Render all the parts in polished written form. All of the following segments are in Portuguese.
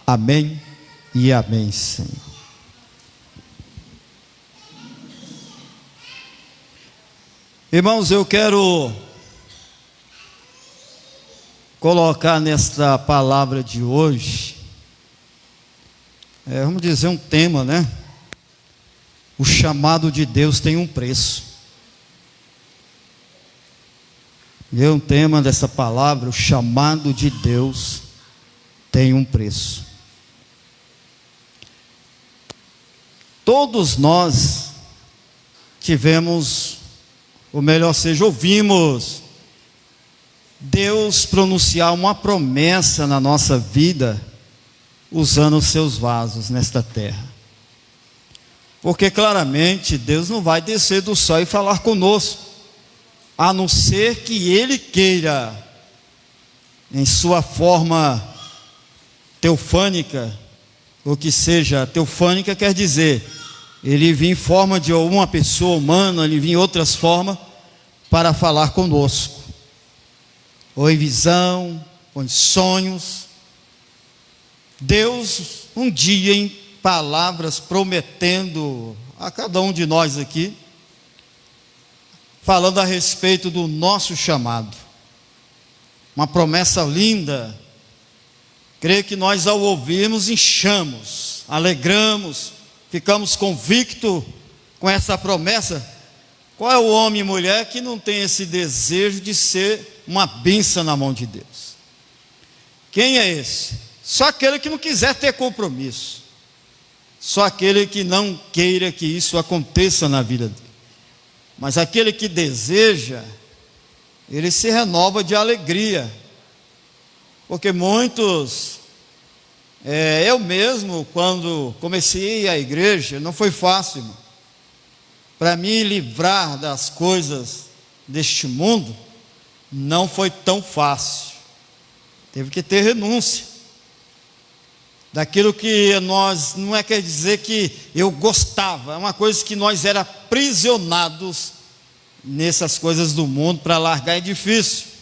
Amém e amém, Senhor. Irmãos, eu quero colocar nesta palavra de hoje, vamos dizer um tema, né? O chamado de Deus tem um preço. E é um tema dessa palavra, o chamado de Deus tem um preço. Todos nós tivemos, ou melhor seja, ouvimos Deus pronunciar uma promessa na nossa vida, usando os seus vasos nesta terra. Porque claramente Deus não vai descer do céu e falar conosco, a não ser que Ele queira, em sua forma teofânica, ou que seja, teofânica quer dizer, Ele vinha em forma de uma pessoa humana, Ele vinha em outras formas, para falar conosco, ou em visão, ou em sonhos. Deus, um dia em palavras, prometendo a cada um de nós aqui, falando a respeito do nosso chamado, uma promessa linda. Creio que nós, ao ouvirmos, enchamos, alegramos, ficamos convictos com essa promessa. Qual é o homem e mulher que não tem esse desejo de ser uma bênção na mão de Deus? Quem é esse? Só aquele que não quiser ter compromisso, só aquele que não queira que isso aconteça na vida dele. Mas aquele que deseja, ele se renova de alegria, porque muitos, eu mesmo, quando comecei a igreja, não foi fácil, irmão. Para mim livrar das coisas deste mundo, não foi tão fácil, teve que ter renúncia, daquilo que nós, não quer dizer que eu gostava, é uma coisa que nós era aprisionados nessas coisas do mundo, para largar é difícil.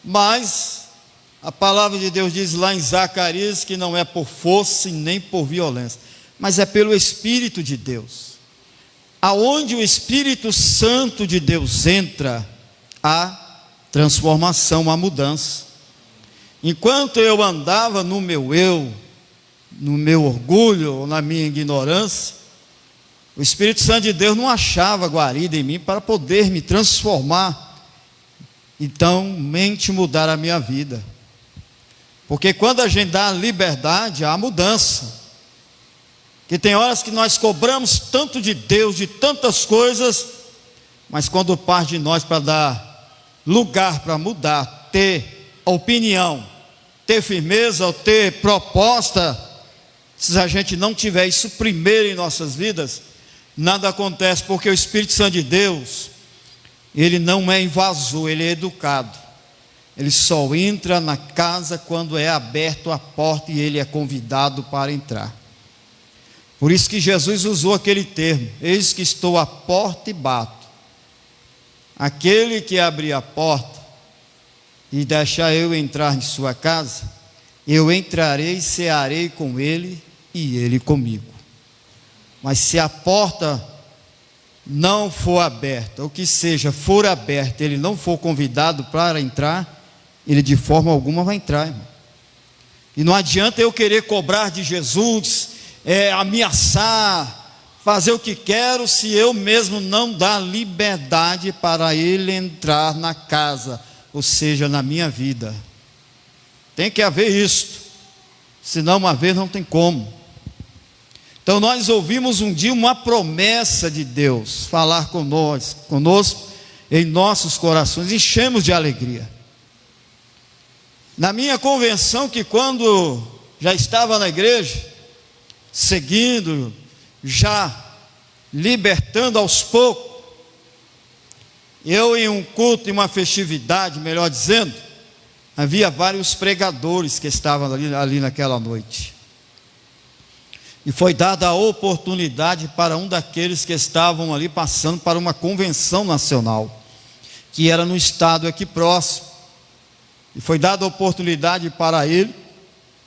Mas a palavra de Deus diz lá em Zacarias que não é por força e nem por violência, mas é pelo Espírito de Deus. Aonde o Espírito Santo de Deus entra, há transformação, há mudança. Enquanto eu andava no meu eu, no meu orgulho, ou na minha ignorância, o Espírito Santo de Deus não achava guarida em mim para poder me transformar, então mente mudar a minha vida. Porque quando a gente dá liberdade, há mudança. Que tem horas que nós cobramos tanto de Deus, de tantas coisas, mas quando parte de nós para dar lugar para mudar, ter opinião, ter firmeza, ou ter proposta, se a gente não tiver isso primeiro em nossas vidas, nada acontece, porque o Espírito Santo de Deus, ele não é invasor, ele é educado. Ele só entra na casa quando é aberto a porta e ele é convidado para entrar. Por isso que Jesus usou aquele termo: eis que estou à porta e bato. Aquele que abrir a porta e deixar eu entrar em sua casa, eu entrarei e cearei com ele e ele comigo. Mas se a porta não for aberta, ou que seja, for aberta, ele não for convidado para entrar, ele de forma alguma vai entrar, irmão. E não adianta eu querer cobrar de Jesus, ameaçar, fazer o que quero, se eu mesmo não dar liberdade para ele entrar na casa, ou seja, na minha vida. Tem que haver isto, senão uma vez não tem como. Então nós ouvimos um dia uma promessa de Deus falar conosco em nossos corações, enchemos de alegria. Na minha convenção, que quando já estava na igreja, seguindo, já libertando aos poucos, eu em um culto, em uma festividade, melhor dizendo, havia vários pregadores que estavam ali naquela noite. E foi dada a oportunidade para um daqueles que estavam ali passando para uma convenção nacional, que era no estado aqui próximo. E foi dada a oportunidade para ele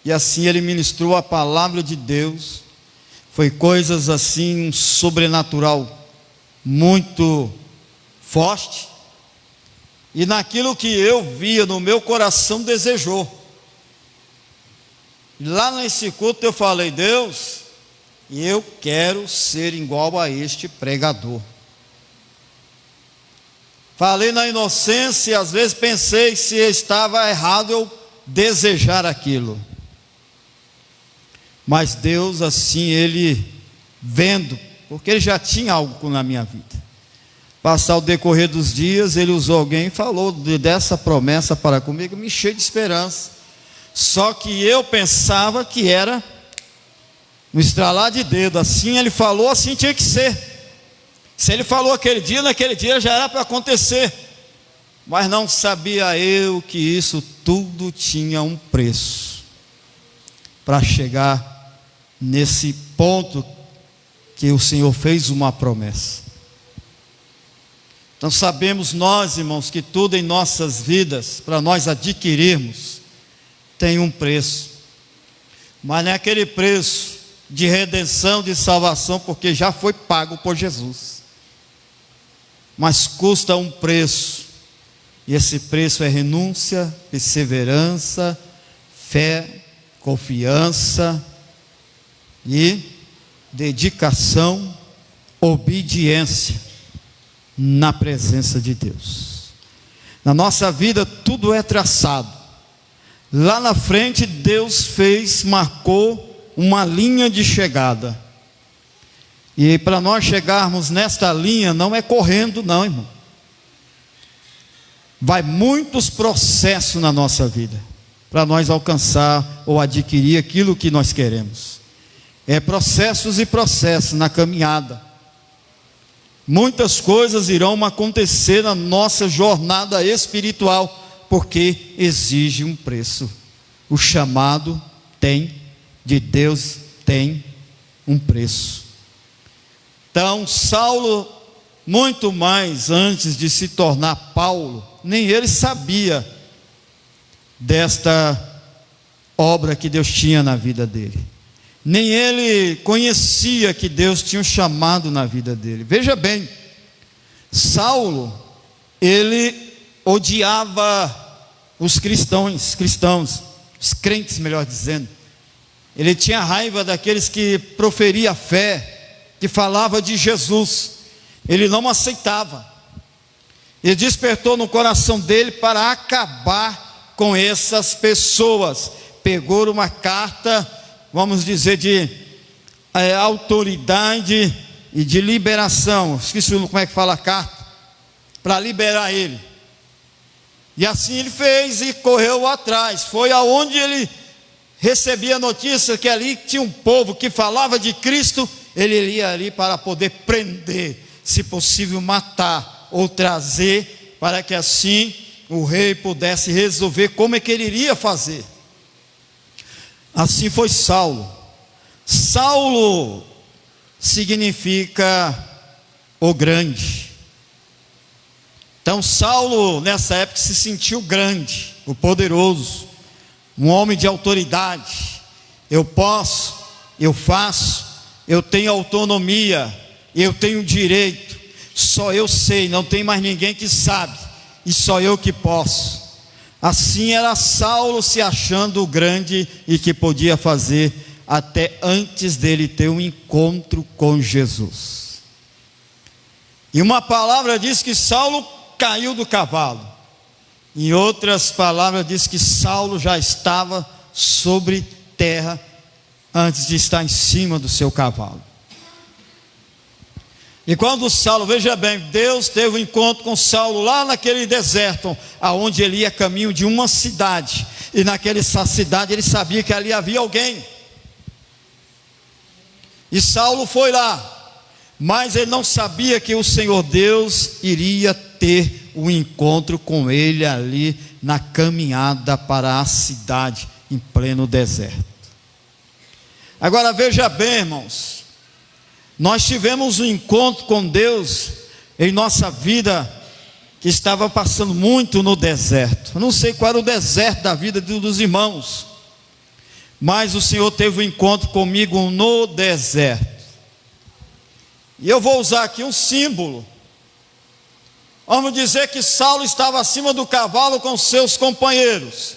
e assim ele ministrou a palavra de Deus. Foi coisas assim, um sobrenatural muito forte. E naquilo que eu via no meu coração desejou. Lá nesse culto eu falei: Deus, eu quero ser igual a este pregador. Falei na inocência e às vezes pensei se estava errado eu desejar aquilo. Mas Deus assim, Ele vendo, porque Ele já tinha algo na minha vida. Passar o decorrer dos dias, Ele usou alguém e falou dessa promessa para comigo, me encheu de esperança. Só que eu pensava que era no estralar de dedo, assim Ele falou, assim tinha que ser. Se Ele falou aquele dia, naquele dia já era para acontecer. Mas não sabia eu que isso tudo tinha um preço para chegar nesse ponto que o Senhor fez uma promessa. Então sabemos nós, irmãos, que tudo em nossas vidas, para nós adquirirmos, tem um preço. Mas não é aquele preço de redenção, de salvação, porque já foi pago por Jesus. Mas custa um preço, e esse preço é renúncia, perseverança, fé, confiança e dedicação, obediência na presença de Deus. Na nossa vida tudo é traçado. Lá na frente Deus marcou uma linha de chegada. E para nós chegarmos nesta linha, não é correndo não, irmão. Vai muitos processos na nossa vida, para nós alcançar ou adquirir aquilo que nós queremos. É processos e processos na caminhada. Muitas coisas irão acontecer na nossa jornada espiritual, porque exige um preço. O chamado de Deus tem um preço. Então Saulo, muito mais antes de se tornar Paulo, nem ele sabia desta obra que Deus tinha na vida dele. Nem ele conhecia que Deus tinha um chamado na vida dele. Veja bem, Saulo, ele odiava os cristãos, os crentes, melhor dizendo. Ele tinha raiva daqueles que proferiam a fé, que falava de Jesus. Ele não aceitava. Ele despertou no coração dele para acabar com essas pessoas. Pegou uma carta, vamos dizer, de autoridade e de liberação. Esqueci como é que fala a carta, para liberar ele. E assim ele fez e correu atrás. Foi aonde ele recebia a notícia que ali tinha um povo que falava de Cristo. Ele ia ali para poder prender, se possível matar ou trazer, para que assim o rei pudesse resolver como é que ele iria fazer. Assim foi Saulo. Saulo significa o grande. Então Saulo nessa época se sentiu grande, o poderoso, um homem de autoridade. Eu posso, eu faço, eu tenho autonomia, eu tenho direito, só eu sei, não tem mais ninguém que sabe, e só eu que posso. Assim era Saulo, se achando o grande e que podia fazer até antes dele ter um encontro com Jesus. E uma palavra diz que Saulo caiu do cavalo. Em outras palavras diz que Saulo já estava sobre terra antes de estar em cima do seu cavalo. E quando Saulo, veja bem, Deus teve um encontro com Saulo lá naquele deserto, aonde ele ia caminho de uma cidade, e naquela cidade ele sabia que ali havia alguém. E Saulo foi lá, mas ele não sabia que o Senhor Deus iria ter um encontro com ele ali na caminhada para a cidade em pleno deserto. Agora veja bem, irmãos, nós tivemos um encontro com Deus em nossa vida que estava passando muito no deserto. Eu não sei qual era o deserto da vida dos irmãos, mas o Senhor teve um encontro comigo no deserto. E eu vou usar aqui um símbolo. Vamos dizer que Saulo estava acima do cavalo com seus companheiros.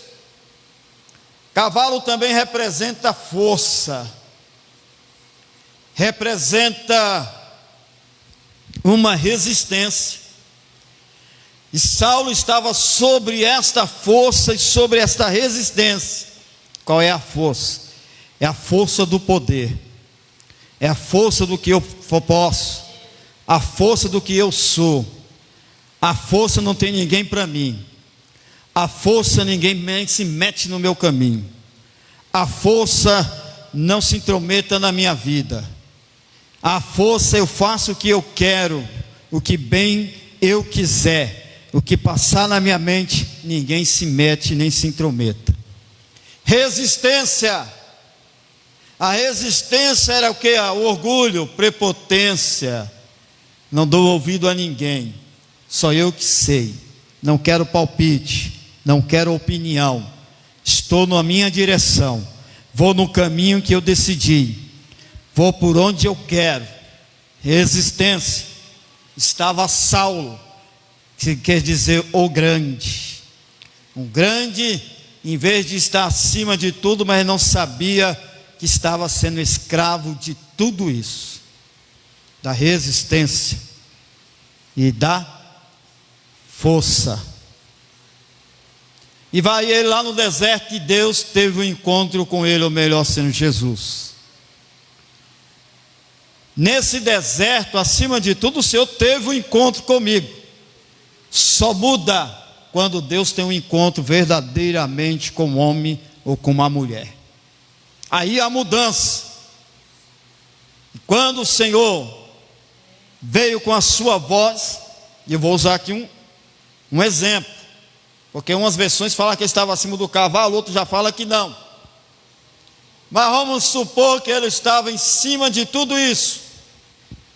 Cavalo também representa força, representa uma resistência. E Saulo estava sobre esta força e sobre esta resistência. Qual é a força? É a força do poder, é a força do que eu posso, a força do que eu sou. A força não tem ninguém para mim, a força ninguém se mete no meu caminho, a força não se intrometa na minha vida, a força eu faço o que eu quero, o que bem eu quiser, o que passar na minha mente, ninguém se mete nem se intrometa. Resistência. A resistência era o que? O orgulho, prepotência. Não dou ouvido a ninguém, só eu que sei. Não quero palpite, não quero opinião. Estou na minha direção, vou no caminho que eu decidi, vou por onde eu quero. Resistência. Estava Saulo, que quer dizer o grande. Um grande, em vez de estar acima de tudo, mas não sabia que estava sendo escravo de tudo isso, da resistência e da força. E vai ele lá no deserto, e Deus teve um encontro com ele, ou melhor, sendo Jesus. Nesse deserto, acima de tudo, o Senhor teve um encontro comigo. Só muda quando Deus tem um encontro verdadeiramente com um homem ou com uma mulher. Aí a mudança. E quando o Senhor veio com a sua voz, e eu vou usar aqui um exemplo, porque umas versões falam que ele estava acima do cavalo, outros já falam que não. Mas vamos supor que ele estava em cima de tudo isso,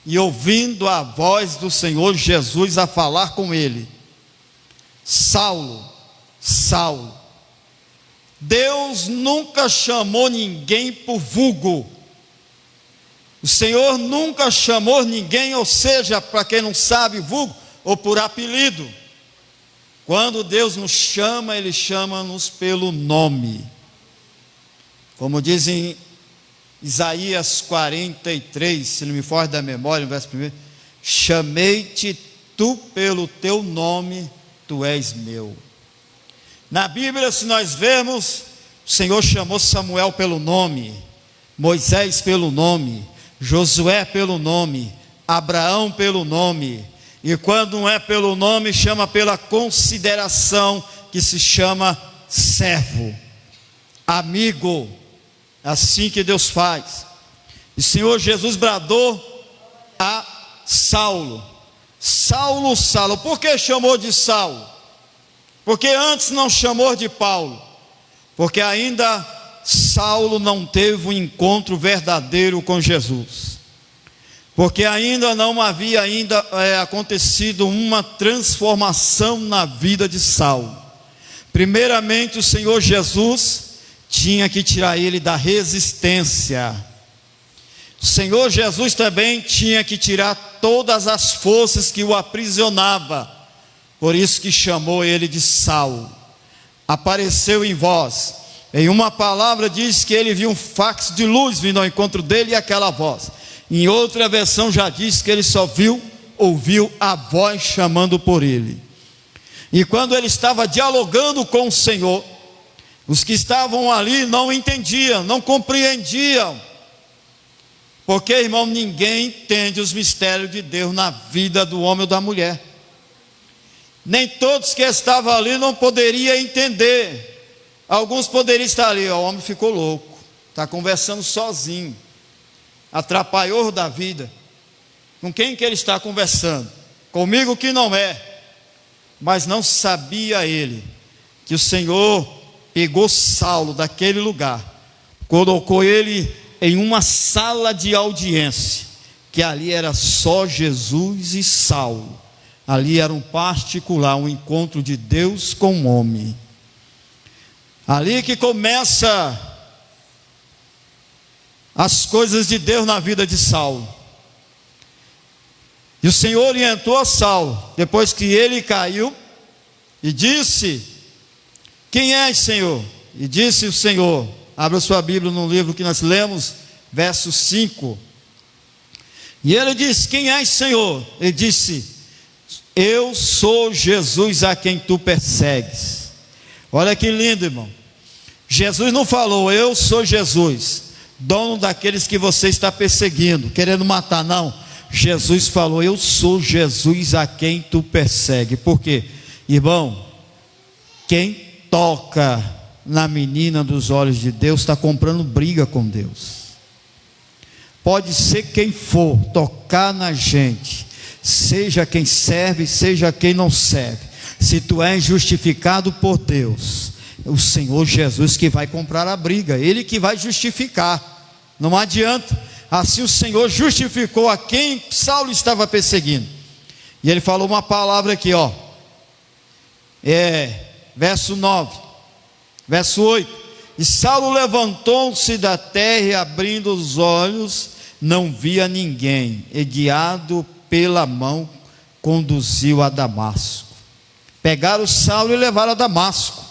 e ouvindo a voz do Senhor Jesus a falar com ele: Saulo, Saulo. Deus nunca chamou ninguém por vulgo. O Senhor nunca chamou ninguém, ou seja, para quem não sabe, vulgo, ou por apelido. Quando Deus nos chama, Ele chama-nos pelo nome. Como diz em Isaías 43, se não me foge da memória, no verso 1: chamei-te tu pelo teu nome, tu és meu. Na Bíblia, se nós vermos, o Senhor chamou Samuel pelo nome, Moisés pelo nome, Josué pelo nome, Abraão pelo nome. E quando não é pelo nome, chama pela consideração, que se chama servo, amigo. Assim que Deus faz. E o Senhor Jesus bradou a Saulo: Saulo, Saulo. Por que chamou de Saulo? Porque antes não chamou de Paulo? Porque ainda Saulo não teve um encontro verdadeiro com Jesus. Porque ainda não havia acontecido uma transformação na vida de Saulo. Primeiramente, o Senhor Jesus tinha que tirar ele da resistência. O Senhor Jesus também tinha que tirar todas as forças que o aprisionava. Por isso que chamou ele de Saulo. Apareceu em voz. Em uma palavra diz que ele viu um fax de luz vindo ao encontro dele, e aquela voz. Em outra versão já diz que ele só ouviu a voz chamando por ele. E quando ele estava dialogando com o Senhor, os que estavam ali não entendiam, não compreendiam. Porque, irmão, ninguém entende os mistérios de Deus na vida do homem ou da mulher. Nem todos que estavam ali não poderiam entender. Alguns poderiam estar ali: o homem ficou louco, está conversando sozinho, atrapalhou da vida. Com quem que ele está conversando? Comigo que não é. Mas não sabia ele que o Senhor pegou Saulo daquele lugar, colocou ele em uma sala de audiência, que ali era só Jesus e Saulo. Ali era um particular, um encontro de Deus com o homem. Ali que começa as coisas de Deus na vida de Saulo. E o Senhor orientou a Saulo, depois que ele caiu, e disse: quem és, Senhor? E disse o Senhor, abra sua Bíblia no livro que nós lemos, verso 5. E ele disse: quem és, Senhor? Ele disse: eu sou Jesus a quem tu persegues. Olha que lindo, irmão. Jesus não falou: eu sou Jesus, dono daqueles que você está perseguindo, querendo matar, não. Jesus falou: eu sou Jesus a quem tu persegue. Por quê? Irmão, quem toca na menina dos olhos de Deus está comprando briga com Deus. Pode ser quem for tocar na gente, seja quem serve, seja quem não serve. Se tu és justificado por Deus, o Senhor Jesus que vai comprar a briga, Ele que vai justificar. Não adianta. Assim o Senhor justificou a quem Saulo estava perseguindo. E ele falou uma palavra aqui, ó. Verso 9, verso 8. E Saulo levantou-se da terra e, abrindo os olhos, não via ninguém, e guiado pela mão, conduziu a Damasco. Pegaram Saulo e levaram a Damasco,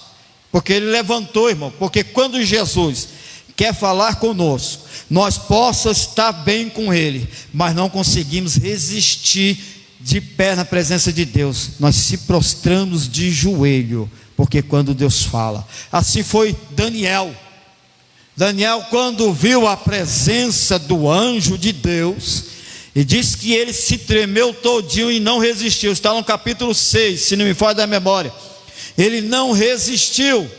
porque ele levantou, irmão. Porque quando Jesus quer falar conosco, nós possamos estar bem com Ele, mas não conseguimos resistir de pé na presença de Deus. Nós se prostramos de joelho, porque quando Deus fala, assim foi Daniel. Daniel, quando viu a presença do anjo de Deus, e diz que ele se tremeu todinho e não resistiu. Está no capítulo 6, se não me falha da memória. Ele não resistiu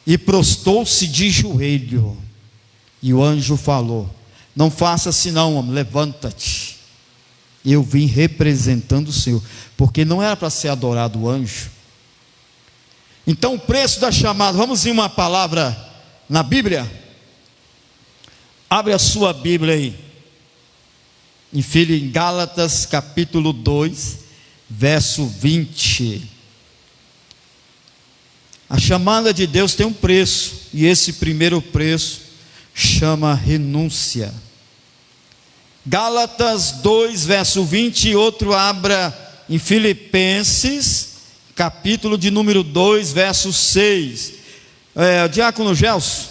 e prostou-se de joelho. E o anjo falou: não faça assim não, homem, levanta-te. Eu vim representando o Senhor, porque não era para ser adorado o anjo. Então o preço da chamada, vamos em uma palavra na Bíblia. Abre a sua Bíblia aí, em Gálatas capítulo 2, verso 20. A chamada de Deus tem um preço, e esse primeiro preço chama renúncia. Gálatas 2, verso 20, e outro abra em Filipenses, capítulo de número 2, verso 6. Diácono Gelson,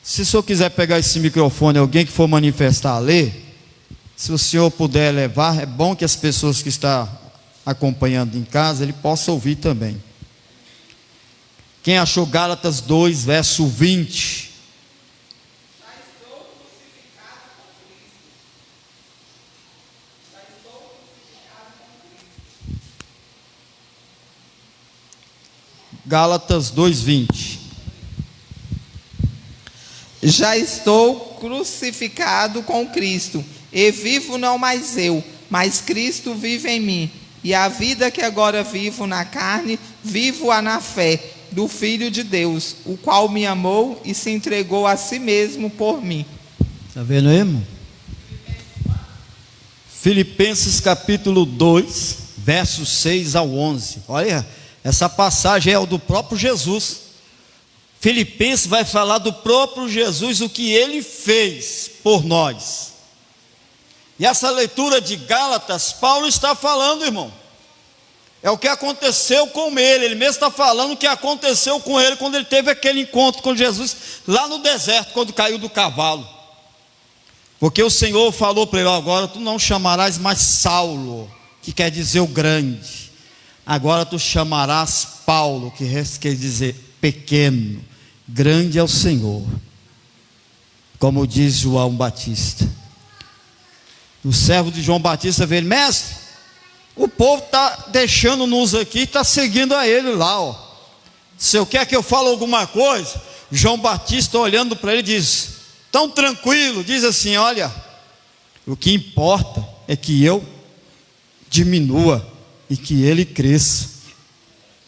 se o senhor quiser pegar esse microfone, alguém que for manifestar a ler, se o senhor puder levar, é bom que as pessoas que estão acompanhando em casa, ele possa ouvir também. Quem achou Gálatas 2, verso 20? Gálatas 2:20. Já estou crucificado com Cristo, e vivo não mais eu, mas Cristo vive em mim. E a vida que agora vivo na carne, vivo-a na fé do Filho de Deus, o qual me amou e se entregou a si mesmo por mim. Está vendo aí, irmão? Filipenses capítulo 2, versos 6 ao 11. Olha, essa passagem é o do próprio Jesus. Filipenses vai falar do próprio Jesus, o que Ele fez por nós. E essa leitura de Gálatas, Paulo está falando, irmão, é o que aconteceu com ele. Ele mesmo está falando o que aconteceu com ele quando ele teve aquele encontro com Jesus lá no deserto, quando caiu do cavalo. Porque o Senhor falou para ele: agora tu não chamarás mais Saulo, que quer dizer o grande, agora tu chamarás Paulo, que quer dizer pequeno. Grande é o Senhor, como diz João Batista. O servo de João Batista veio: mestre, o povo está deixando-nos aqui, está seguindo a ele lá, ó. Se eu quer que eu fale alguma coisa, João Batista, olhando para ele, diz, tão tranquilo, diz assim: olha, o que importa é que eu diminua e que ele cresça.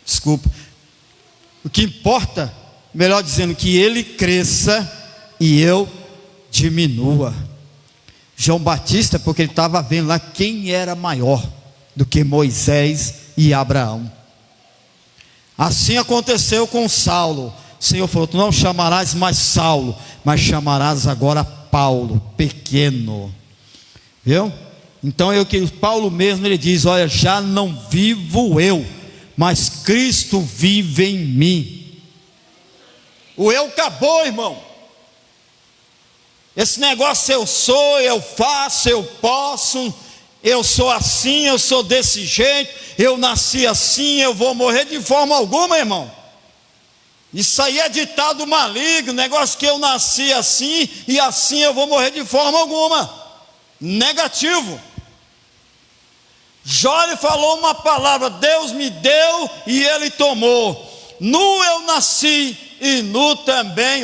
Desculpa. O que importa, melhor dizendo, que ele cresça e eu diminua. João Batista, porque ele estava vendo lá quem era maior do que Moisés e Abraão. Assim aconteceu com Saulo. O Senhor falou: tu não chamarás mais Saulo, mas chamarás agora Paulo, pequeno. Viu? Então é o que Paulo mesmo ele diz: olha, já não vivo eu, mas Cristo vive em mim. O eu acabou, irmão. Esse negócio eu sou, eu faço, eu posso, eu sou assim, eu sou desse jeito, eu nasci assim, eu vou morrer, de forma alguma, irmão. Isso aí é ditado maligno, negócio que eu nasci assim e assim eu vou morrer, de forma alguma. Negativo. Jó lhe falou uma palavra: Deus me deu e Ele tomou. Nu eu nasci e nu também,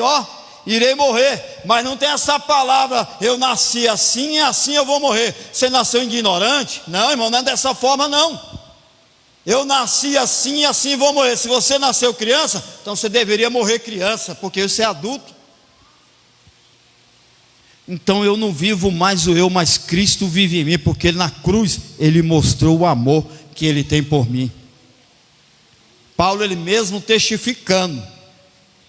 irei morrer. Mas não tem essa palavra: eu nasci assim e assim eu vou morrer. Você nasceu ignorante? Não, irmão, não é dessa forma não. Eu nasci assim e assim vou morrer. Se você nasceu criança, então você deveria morrer criança, porque você é adulto. Então eu não vivo mais o eu, mas Cristo vive em mim, porque na cruz Ele mostrou o amor que Ele tem por mim. Paulo, ele mesmo testificando.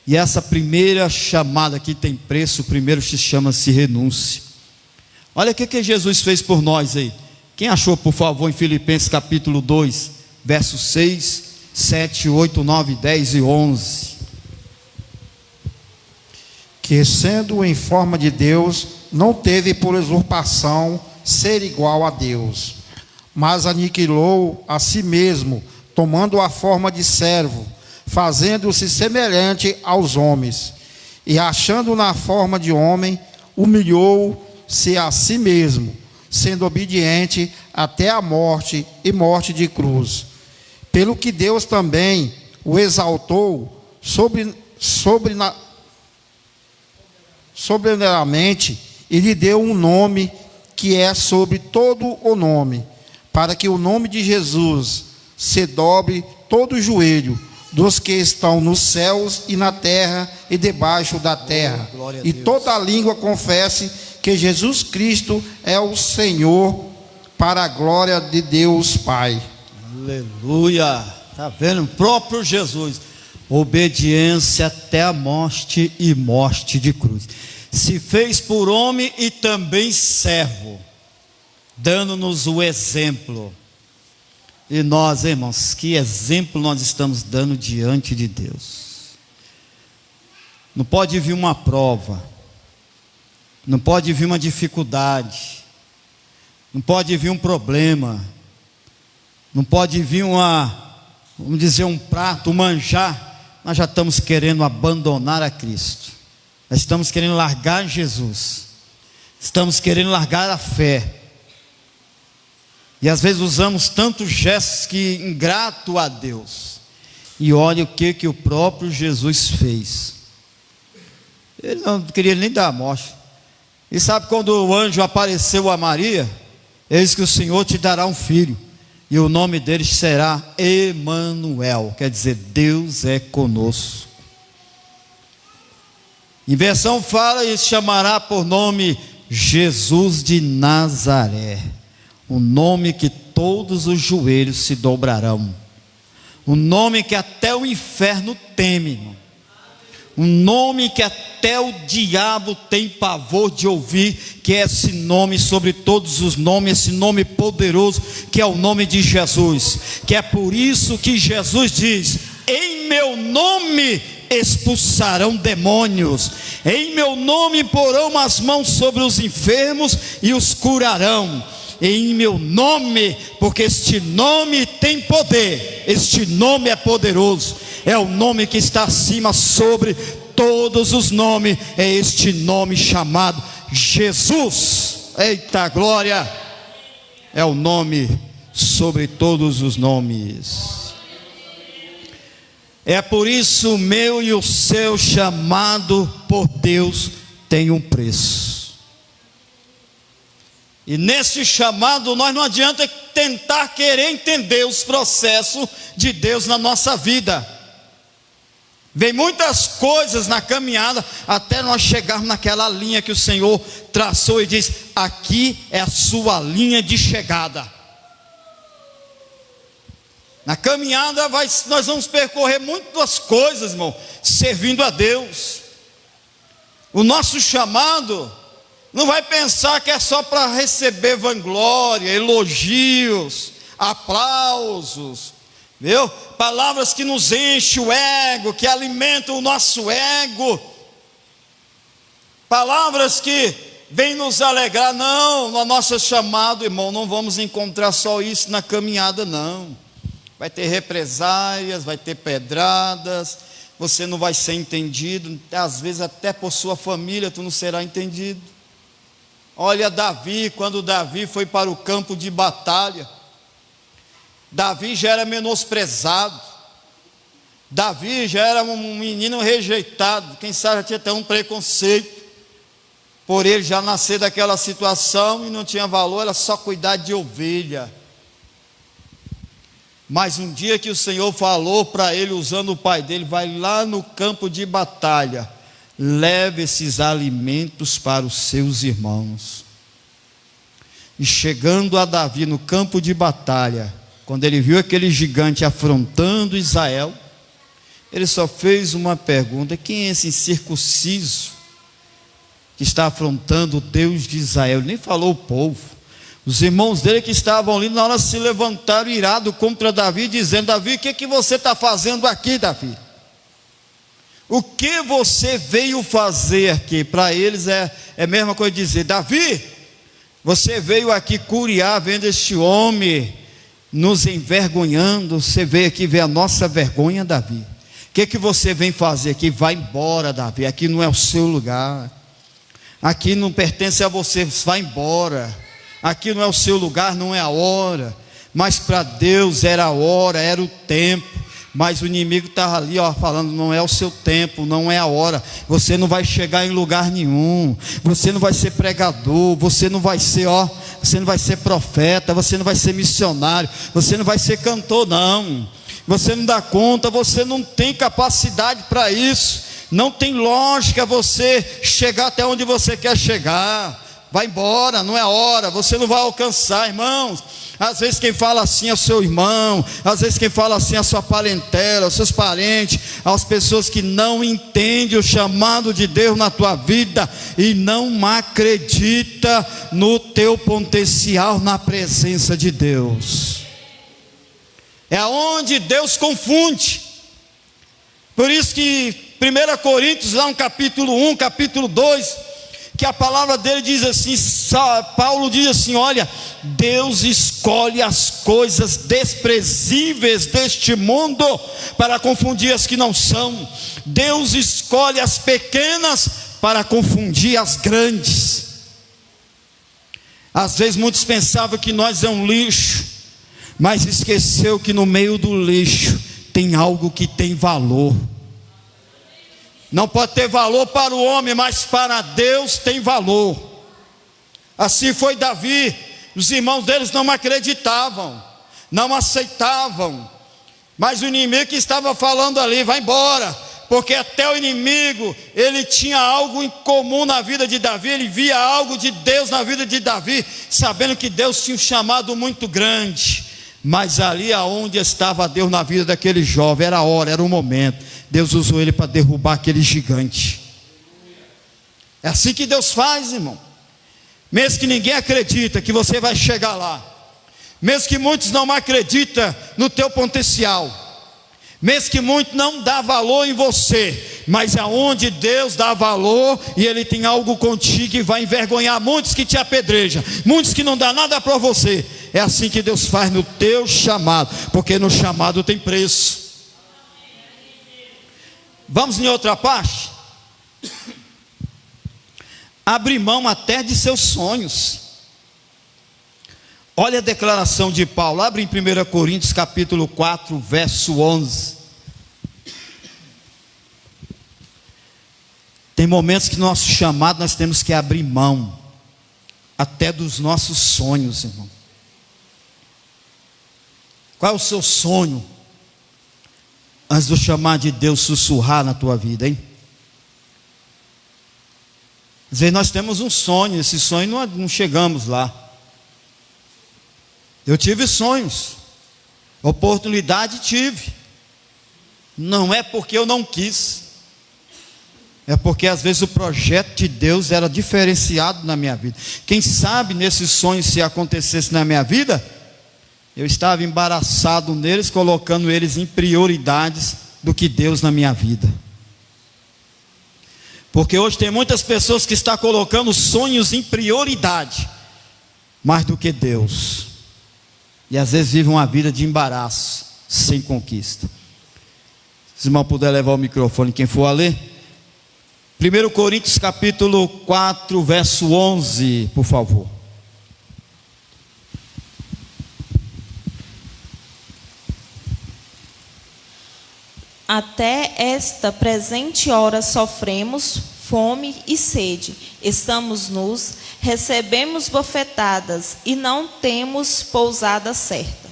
E essa primeira chamada aqui tem preço. O primeiro chama-se renúncia. Olha o que Jesus fez por nós aí. Quem achou, por favor, em Filipenses capítulo 2, versos 6, 7, 8, 9, 10 e 11. Que sendo em forma de Deus, não teve por usurpação ser igual a Deus, mas aniquilou a si mesmo, tomando a forma de servo, fazendo-se semelhante aos homens, e achando na forma de homem, humilhou-se a si mesmo, sendo obediente até a morte e morte de cruz. Pelo que Deus também o exaltou soberanamente, e lhe deu um nome que é sobre todo o nome, para que o nome de Jesus se dobre todo o joelho dos que estão nos céus e na terra e debaixo da terra, e toda a língua confesse que Jesus Cristo é o Senhor, para a glória de Deus Pai. Aleluia. Está vendo? O próprio Jesus, obediência até a morte e morte de cruz. Se fez por homem e também servo, dando-nos o exemplo. E nós, irmãos, que exemplo nós estamos dando diante de Deus? Não pode vir uma prova, não pode vir uma dificuldade, não pode vir um problema, não pode vir vamos dizer, um prato, um manjar. Nós já estamos querendo abandonar a Cristo, nós estamos querendo largar Jesus, estamos querendo largar a fé. E às vezes usamos tantos gestos que ingrato a Deus. E olha o que o próprio Jesus fez. Ele não queria nem dar a morte. E sabe quando o anjo apareceu a Maria? Eis que o Senhor te dará um filho, e o nome dele será Emanuel, quer dizer, Deus é conosco. Em versão fala, e chamará por nome Jesus de Nazaré. Um nome que todos os joelhos se dobrarão. Um nome que até o inferno teme, irmão. Um nome que até o diabo tem pavor de ouvir, que é esse nome sobre todos os nomes, esse nome poderoso, que é o nome de Jesus. Que é por isso que Jesus diz: em meu nome expulsarão demônios, em meu nome porão as mãos sobre os enfermos e os curarão. Em meu nome, porque este nome tem poder, este nome é poderoso, é o nome que está acima sobre todos os nomes, é este nome chamado Jesus. Eita glória! É o nome sobre todos os nomes. É por isso o meu e o seu chamado por Deus tem um preço. E nesse chamado nós não adianta tentar querer entender os processos de Deus na nossa vida. Vem muitas coisas na caminhada até nós chegarmos naquela linha que o Senhor traçou e diz: aqui é a sua linha de chegada. Na caminhada nós vamos percorrer muitas coisas, irmão, servindo a Deus. O nosso chamado não vai pensar que é só para receber vanglória, elogios, aplausos, viu? Palavras que nos enchem o ego, que alimentam o nosso ego, palavras que vêm nos alegrar. Não, no nosso chamado, irmão, não vamos encontrar só isso na caminhada, não. Vai ter represálias, vai ter pedradas, você não vai ser entendido, às vezes até por sua família tu não será entendido. Olha Davi, quando Davi foi para o campo de batalha, Davi já era menosprezado, Davi já era um menino rejeitado, quem sabe já tinha até um preconceito, por ele já nascer daquela situação e não tinha valor, era só cuidar de ovelha. Mas um dia que o Senhor falou para ele, usando o pai dele, vai lá no campo de batalha, leve esses alimentos para os seus irmãos. E chegando a Davi no campo de batalha, quando ele viu aquele gigante afrontando Israel, ele só fez uma pergunta: quem é esse incircunciso que está afrontando o Deus de Israel? Ele nem falou o povo. Os irmãos dele que estavam ali na hora se levantaram irado contra Davi, dizendo: Davi, o que você está fazendo aqui, Davi? O que você veio fazer aqui? Para eles é a mesma coisa dizer: Davi, você veio aqui curiar, vendo este homem nos envergonhando, você veio aqui ver a nossa vergonha, Davi. O que você vem fazer aqui? Vai embora, Davi, aqui não é o seu lugar, aqui não pertence a você, vai embora. Aqui não é o seu lugar, não é a hora. Mas para Deus era a hora, era o tempo. Mas o inimigo estava ali, falando: não é o seu tempo, não é a hora. Você não vai chegar em lugar nenhum. Você não vai ser pregador. Você não vai ser, você não vai ser profeta. Você não vai ser missionário. Você não vai ser cantor, não. Você não dá conta. Você não tem capacidade para isso. Não tem lógica você chegar até onde você quer chegar. Vai embora, não é hora, você não vai alcançar, irmãos. Às vezes quem fala assim é o seu irmão, às vezes quem fala assim é a sua parentela, os seus parentes, as pessoas que não entendem o chamado de Deus na tua vida e não acredita no teu potencial na presença de Deus. É onde Deus confunde. Por isso que 1 Coríntios, lá no capítulo 1, capítulo 2, que a palavra dele diz assim, Paulo diz assim: olha, Deus escolhe as coisas desprezíveis deste mundo para confundir as que não são. Deus escolhe as pequenas para confundir as grandes. Às vezes muitos pensavam que nós é um lixo, mas esqueceu que no meio do lixo tem algo que tem valor. Não pode ter valor para o homem, mas para Deus tem valor. Assim foi Davi. Os irmãos deles não acreditavam, não aceitavam. Mas o inimigo que estava falando ali: vai embora. Porque até o inimigo, ele tinha algo em comum na vida de Davi. Ele via algo de Deus na vida de Davi, sabendo que Deus tinha um chamado muito grande. Mas ali aonde estava Deus na vida daquele jovem, era a hora, era o momento. Deus usou ele para derrubar aquele gigante. É assim que Deus faz, irmão. Mesmo que ninguém acredita que você vai chegar lá, mesmo que muitos não acreditam no teu potencial, mesmo que muitos não dão valor em você, mas aonde Deus dá valor, e Ele tem algo contigo e vai envergonhar muitos que te apedrejam, muitos que não dão nada para você. É assim que Deus faz no teu chamado, porque no chamado tem preço. Vamos em outra parte? Abrir mão até de seus sonhos. Olha a declaração de Paulo. Abre em 1 Coríntios capítulo 4, verso 11. Tem momentos que no nosso chamado nós temos que abrir mão até dos nossos sonhos, irmão. Qual é o seu sonho? Antes do chamar de Deus sussurrar na tua vida, hein? Às vezes nós temos um sonho, esse sonho não chegamos lá. Eu tive sonhos, Oportunidade tive. Não é porque eu não quis. É porque às vezes o projeto de Deus era diferenciado na minha vida. Quem sabe nesse sonho, se acontecesse na minha vida, eu estava embaraçado neles, colocando eles em prioridades do que Deus na minha vida. Porque hoje tem muitas pessoas que estão colocando sonhos em prioridade, mais do que Deus. E às vezes vivem uma vida de embaraço, sem conquista. Se o irmão puder levar o microfone, quem for a ler. 1 Coríntios capítulo 4, verso 11, por favor. Até esta presente hora sofremos fome e sede, estamos nus, recebemos bofetadas e não temos pousada certa.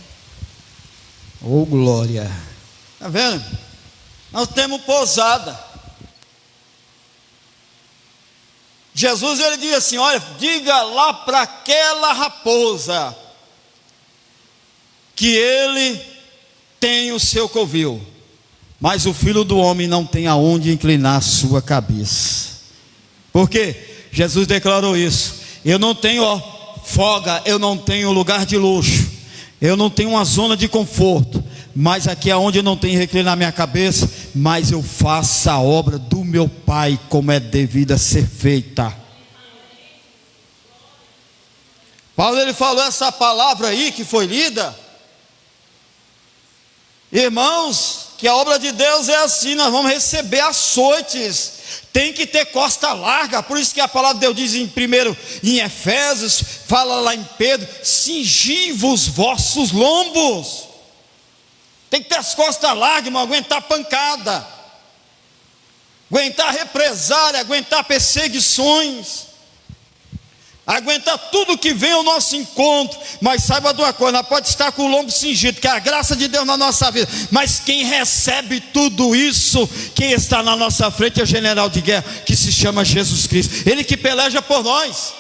Oh, glória! Está vendo? Nós temos pousada. Jesus, ele diz assim: olha, diga lá para aquela raposa que ele tem o seu covil, mas o Filho do Homem não tem aonde inclinar a sua cabeça. Por quê? Jesus declarou isso: eu não tenho folga, eu não tenho lugar de luxo, eu não tenho uma zona de conforto, mas aqui é onde eu não tenho reclinar minha cabeça, mas eu faço a obra do meu Pai como é devida a ser feita. Paulo, ele falou essa palavra aí que foi lida. Irmãos, que a obra de Deus é assim, nós vamos receber açoites, tem que ter costa larga. Por isso que a palavra de Deus diz em Efésios, fala lá em Pedro: cingi-vos vossos lombos. Tem que ter as costas largas, irmão, aguentar pancada, aguentar represália, aguentar perseguições, aguentar tudo que vem ao nosso encontro. Mas saiba de uma coisa: nós pode estar com o lombo cingido, que é a graça de Deus na nossa vida, mas quem recebe tudo isso, quem está na nossa frente, é o general de guerra, que se chama Jesus Cristo. Ele que peleja por nós.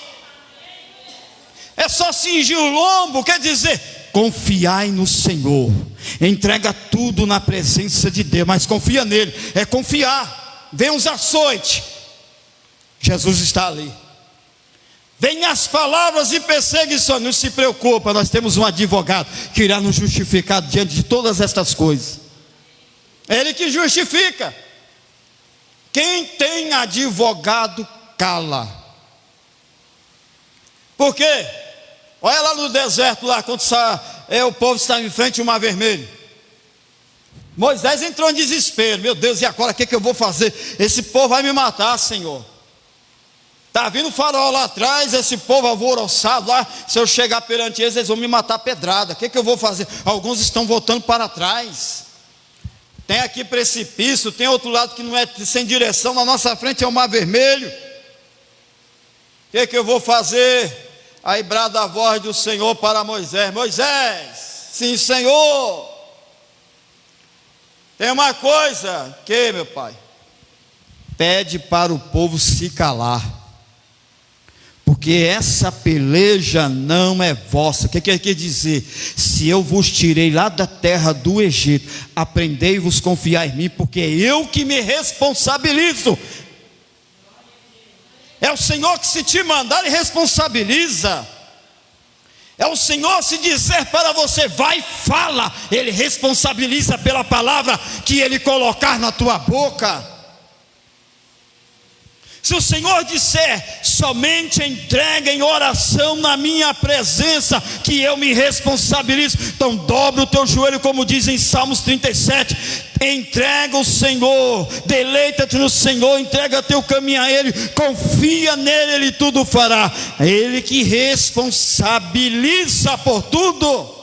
É só cingir o lombo, quer dizer, confiai no Senhor, entrega tudo na presença de Deus, mas confia nele, é confiar. Vem os açoites, Jesus está ali. Vem as palavras e perseguições, não se preocupa, nós temos um advogado que irá nos justificar diante de todas estas coisas. É ele que justifica. Quem tem advogado cala. Por quê? Olha lá no deserto, lá quando o povo está em frente ao mar vermelho. Moisés entrou em desespero: meu Deus, e agora o que eu vou fazer? Esse povo vai me matar, Senhor. Está vindo o faraó lá atrás, esse povo alvoroçado lá. Se eu chegar perante eles, eles vão me matar pedrada. O que eu vou fazer? Alguns estão voltando para trás. Tem aqui precipício, tem outro lado que não é sem direção. Na nossa frente é o mar vermelho. O que eu vou fazer? Aí brada a voz do Senhor para Moisés: Moisés, sim, Senhor. Tem uma coisa, que meu pai? Pede para o povo se calar, porque essa peleja não é vossa. O que quer dizer? Se eu vos tirei lá da terra do Egito, aprendei-vos confiar em mim, porque é eu que me responsabilizo. É o Senhor que, se te mandar, Ele responsabiliza. É o Senhor, se dizer para você vai, fala, Ele responsabiliza pela palavra que Ele colocar na tua boca. Se o Senhor disser, somente entrega em oração na minha presença, que eu me responsabilizo. Então dobra o teu joelho, como diz em Salmos 37, entrega o Senhor, deleita-te no Senhor, entrega teu caminho a Ele, confia nele, Ele tudo fará. É Ele que responsabiliza por tudo.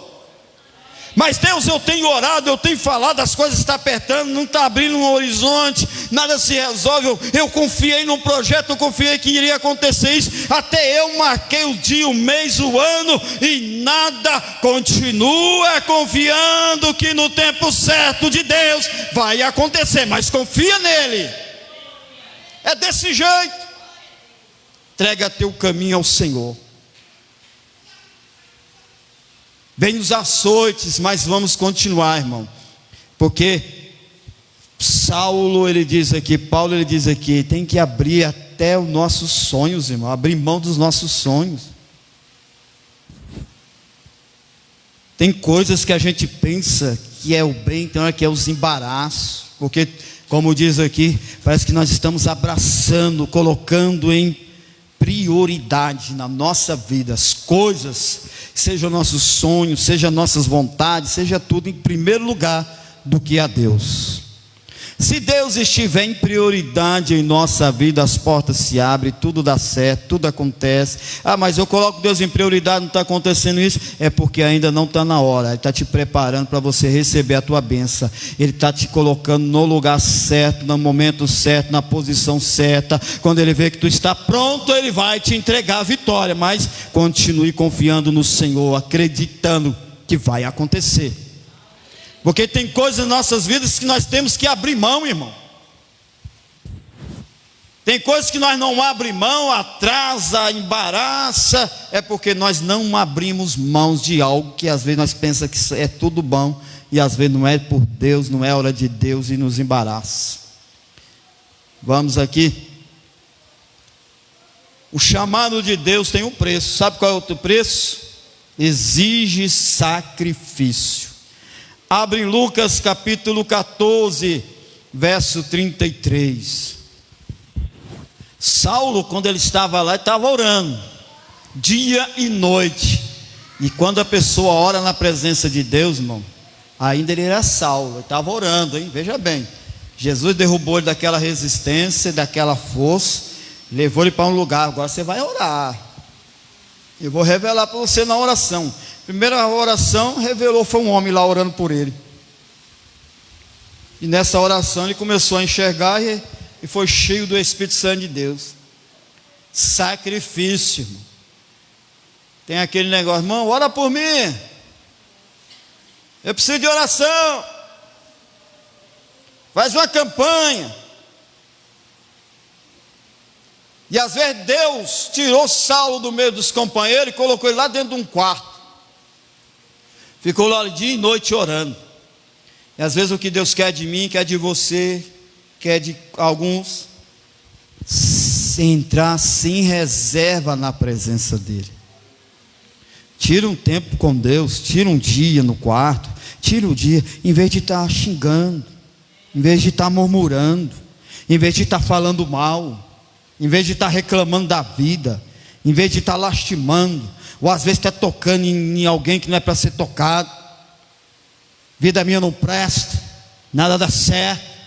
Mas Deus, eu tenho orado, eu tenho falado, as coisas estão apertando, não está abrindo um horizonte, nada se resolve. Eu confiei num projeto, eu confiei que iria acontecer isso, até eu marquei o dia, o mês, o ano, e nada. Continua confiando que no tempo certo de Deus vai acontecer, mas confia nele. É desse jeito. Entrega teu caminho ao Senhor. vem os açoites, mas vamos continuar, irmão. Porque Paulo ele diz aqui, tem que abrir até os nossos sonhos, irmão, abrir mão dos nossos sonhos. Tem coisas que a gente pensa que é o bem, então é que é os embaraços, porque, como diz aqui, parece que nós estamos abraçando, colocando em prioridade na nossa vida as coisas, seja nossos sonhos, seja nossas vontades, seja tudo em primeiro lugar do que a Deus. Se Deus estiver em prioridade em nossa vida, as portas se abrem, tudo dá certo, tudo acontece. Mas eu coloco Deus em prioridade, não está acontecendo isso, é porque ainda não está na hora. Ele está te preparando para você receber a tua bênção. Ele está te colocando no lugar certo, no momento certo, na posição certa. Quando Ele vê que tu está pronto, Ele vai te entregar a vitória. Mas continue confiando no Senhor, acreditando que vai acontecer. Porque tem coisas em nossas vidas que nós temos que abrir mão, irmão. Tem coisas que nós não abrimos mão, atrasa, embaraça. É porque nós não abrimos mãos de algo que às vezes nós pensamos que é tudo bom, e às vezes não é por Deus, não é hora de Deus, e nos embaraça. Vamos aqui. O chamado de Deus tem um preço. Sabe qual é o outro preço? Exige sacrifício. Abre em Lucas capítulo 14, verso 33. Saulo, quando ele estava lá, ele estava orando, dia e noite. E quando a pessoa ora na presença de Deus, irmão, ainda ele era Saulo, ele estava orando, hein? Veja bem, Jesus derrubou ele daquela resistência, daquela força, levou ele para um lugar. Agora você vai orar. Eu vou revelar para você na oração. Primeira oração revelou, foi um homem lá orando por ele. E nessa oração ele começou a enxergar e foi cheio do Espírito Santo de Deus. Sacrifício, irmão. Tem aquele negócio, irmão, ora por mim. Eu preciso de oração. Faz uma campanha. E às vezes Deus tirou Saulo do meio dos companheiros e colocou ele lá dentro de um quarto. Ficou lá dia e noite orando. E às vezes o que Deus quer de mim, quer de você, quer de alguns, entrar sem reserva na presença dEle. Tira um tempo com Deus, tira um dia no quarto, tira o dia, em vez de estar xingando, em vez de estar murmurando, em vez de estar falando mal, em vez de estar reclamando da vida, em vez de estar lastimando, ou às vezes está tocando em alguém que não é para ser tocado. Vida minha não presta, nada dá certo.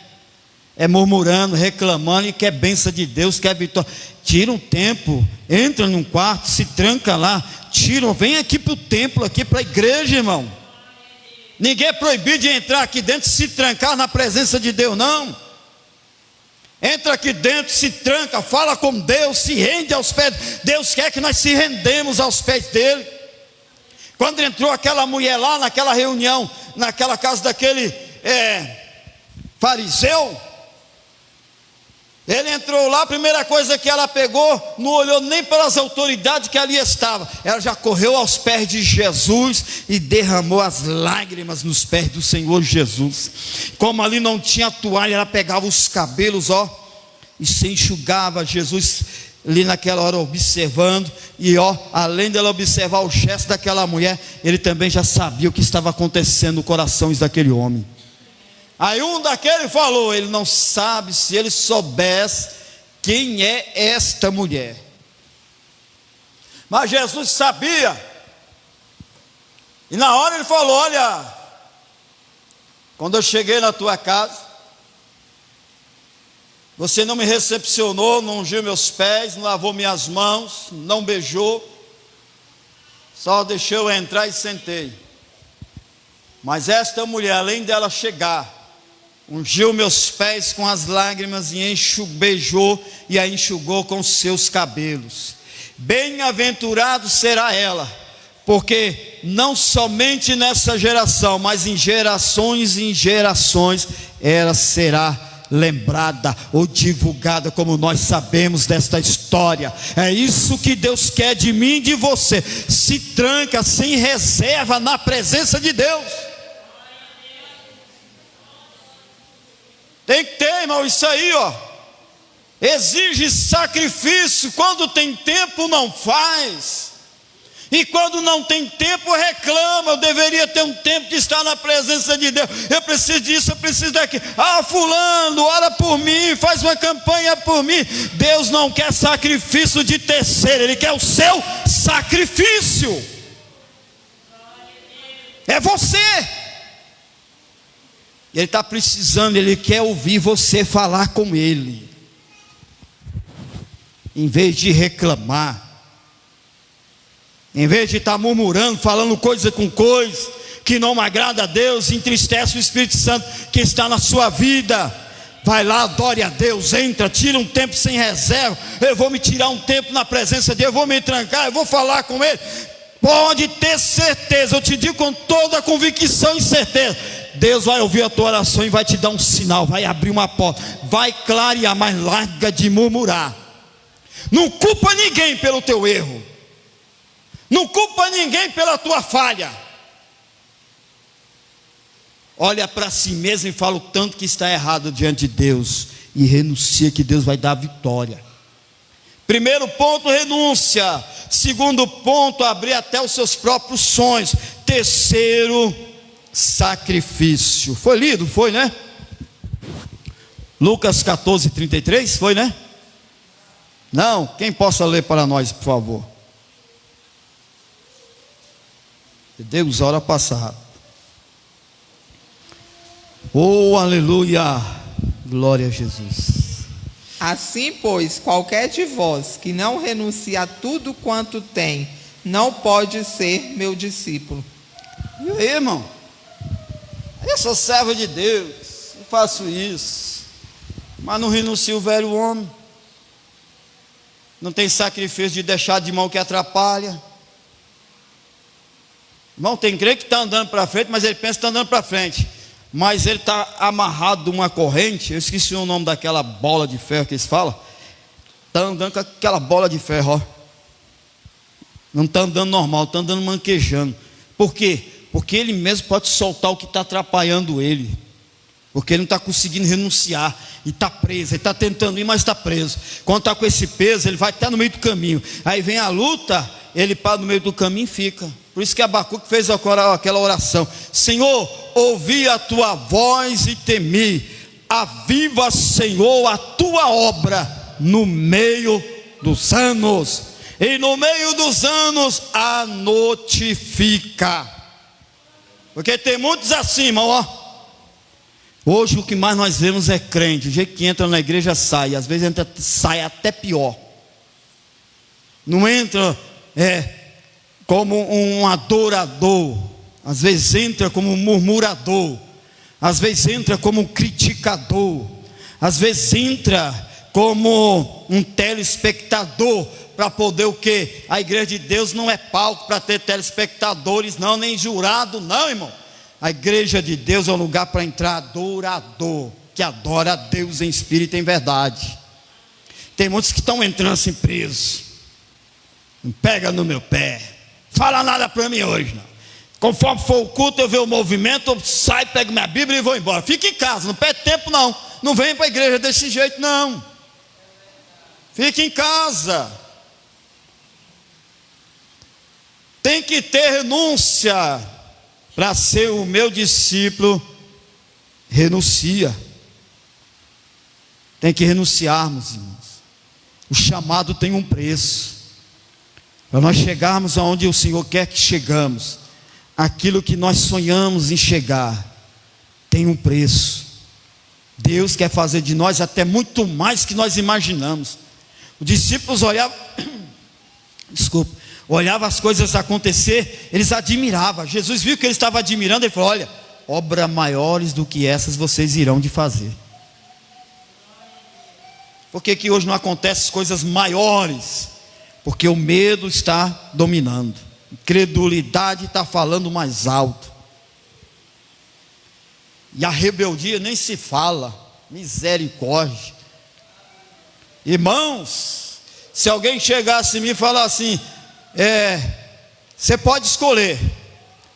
É murmurando, reclamando e quer bênção de Deus, quer vitória. Tira um tempo, entra num quarto, se tranca lá, vem aqui para o templo, aqui para a igreja, irmão. Ninguém é proibido de entrar aqui dentro e se trancar na presença de Deus, não. Entra aqui dentro, se tranca, fala com Deus, se rende aos pés. Deus quer que nós se rendemos aos pés dEle. Quando entrou aquela mulher lá naquela reunião, naquela casa daquele fariseu, ele entrou lá, a primeira coisa que ela pegou, não olhou nem pelas autoridades que ali estavam, ela já correu aos pés de Jesus e derramou as lágrimas nos pés do Senhor Jesus. Como ali não tinha toalha, ela pegava os cabelos, e se enxugava. Jesus ali naquela hora observando, e além dela observar o gesto daquela mulher, ele também já sabia o que estava acontecendo no coração daquele homem. Aí um daquele falou, ele não sabe, se ele soubesse quem é esta mulher. Mas Jesus sabia. E na hora ele falou, olha, quando eu cheguei na tua casa, você não me recepcionou, não ungiu meus pés, não lavou minhas mãos, não beijou, só deixou eu entrar e sentei. Mas esta mulher, além dela chegar, ungiu meus pés com as lágrimas e beijou e a enxugou com seus cabelos. Bem-aventurado será ela, porque não somente nessa geração, mas em gerações ela será lembrada ou divulgada, como nós sabemos desta história. É isso que Deus quer de mim e de você. Se tranca sem reserva na presença de Deus. Tem que ter, irmão, isso aí, exige sacrifício. Quando tem tempo não faz, e quando não tem tempo reclama. Eu deveria ter um tempo de estar na presença de Deus, eu preciso disso, eu preciso daquilo. Fulano, ora por mim, faz uma campanha por mim. Deus não quer sacrifício de terceiro, Ele quer o seu sacrifício. É você. Ele está precisando, Ele quer ouvir você falar com Ele, em vez de reclamar, em vez de estar murmurando, falando coisa com coisa, que não agrada a Deus, entristece o Espírito Santo que está na sua vida. Vai lá, adore a Deus, entra, tira um tempo sem reserva. Eu vou me tirar um tempo na presença de Deus, eu vou me trancar, eu vou falar com Ele. Pode ter certeza, eu te digo com toda a convicção e certeza, Deus vai ouvir a tua oração e vai te dar um sinal, vai abrir uma porta, vai clarear, mas larga de murmurar. Não culpa ninguém pelo teu erro, não culpa ninguém pela tua falha. Olha para si mesmo e fala o tanto que está errado diante de Deus, e renuncia, que Deus vai dar a vitória. Primeiro ponto, renúncia. Segundo ponto, abrir até os seus próprios sonhos. Terceiro, sacrifício. Foi lido? Foi, né? Lucas 14:33, foi, né? Não? Quem possa ler para nós, por favor? Deus, hora passada. Oh, aleluia, glória a Jesus. Assim, pois, qualquer de vós que não renuncia a tudo quanto tem, não pode ser meu discípulo. E aí, irmão? Eu sou servo de Deus, eu faço isso, mas não renuncio o velho homem. Não tem sacrifício de deixar de mão que atrapalha. Irmão, tem crente que está andando para frente, mas ele pensa que está andando para frente, mas ele está amarrado de uma corrente. Eu esqueci o nome daquela bola de ferro que eles falam. Está andando com aquela bola de ferro, ó. Não está andando normal, está andando manquejando. Por quê? Porque ele mesmo pode soltar o que está atrapalhando ele, porque ele não está conseguindo renunciar, e está preso. Ele está tentando ir, mas está preso. Quando está com esse peso, ele vai até no meio do caminho. Aí vem a luta, ele para no meio do caminho e fica. Por isso que Abacuque fez aquela oração: Senhor, ouvi a tua voz e temi. Aviva, Senhor, a tua obra no meio dos anos, e no meio dos anos a notifica. Porque tem muitos assim, irmão, ó. Hoje o que mais nós vemos é crente, o jeito que entra na igreja sai, às vezes entra, sai até pior. Não entra como um adorador, às vezes entra como um murmurador, às vezes entra como um criticador, às vezes entra como um telespectador, para poder o quê? A igreja de Deus não é palco para ter telespectadores, não, nem jurado, não, irmão. A igreja de Deus é um lugar para entrar adorador, que adora a Deus em espírito e em verdade. Tem muitos que estão entrando assim presos. Não pega no meu pé, fala nada para mim hoje, não. Conforme for o culto, eu vejo o movimento, eu saio, pego minha Bíblia e vou embora. Fica em casa, não perde tempo não. Não vem para a igreja desse jeito não. Fique em casa. Tem que ter renúncia. Para ser o meu discípulo, renuncia. Tem que renunciarmos, irmãos. O chamado tem um preço. Para nós chegarmos aonde o Senhor quer que chegamos, aquilo que nós sonhamos em chegar, tem um preço. Deus quer fazer de nós até muito mais que nós imaginamos. Os discípulos olhavam, olhavam as coisas acontecer, eles admiravam. Jesus viu que ele estava admirando, ele falou: olha, obras maiores do que essas vocês irão de fazer. Por que que hoje não acontecem coisas maiores? Porque o medo está dominando, a incredulidade está falando mais alto, e a rebeldia nem se fala. Misericórdia. Irmãos, se alguém chegasse em mim e falar assim, você pode escolher,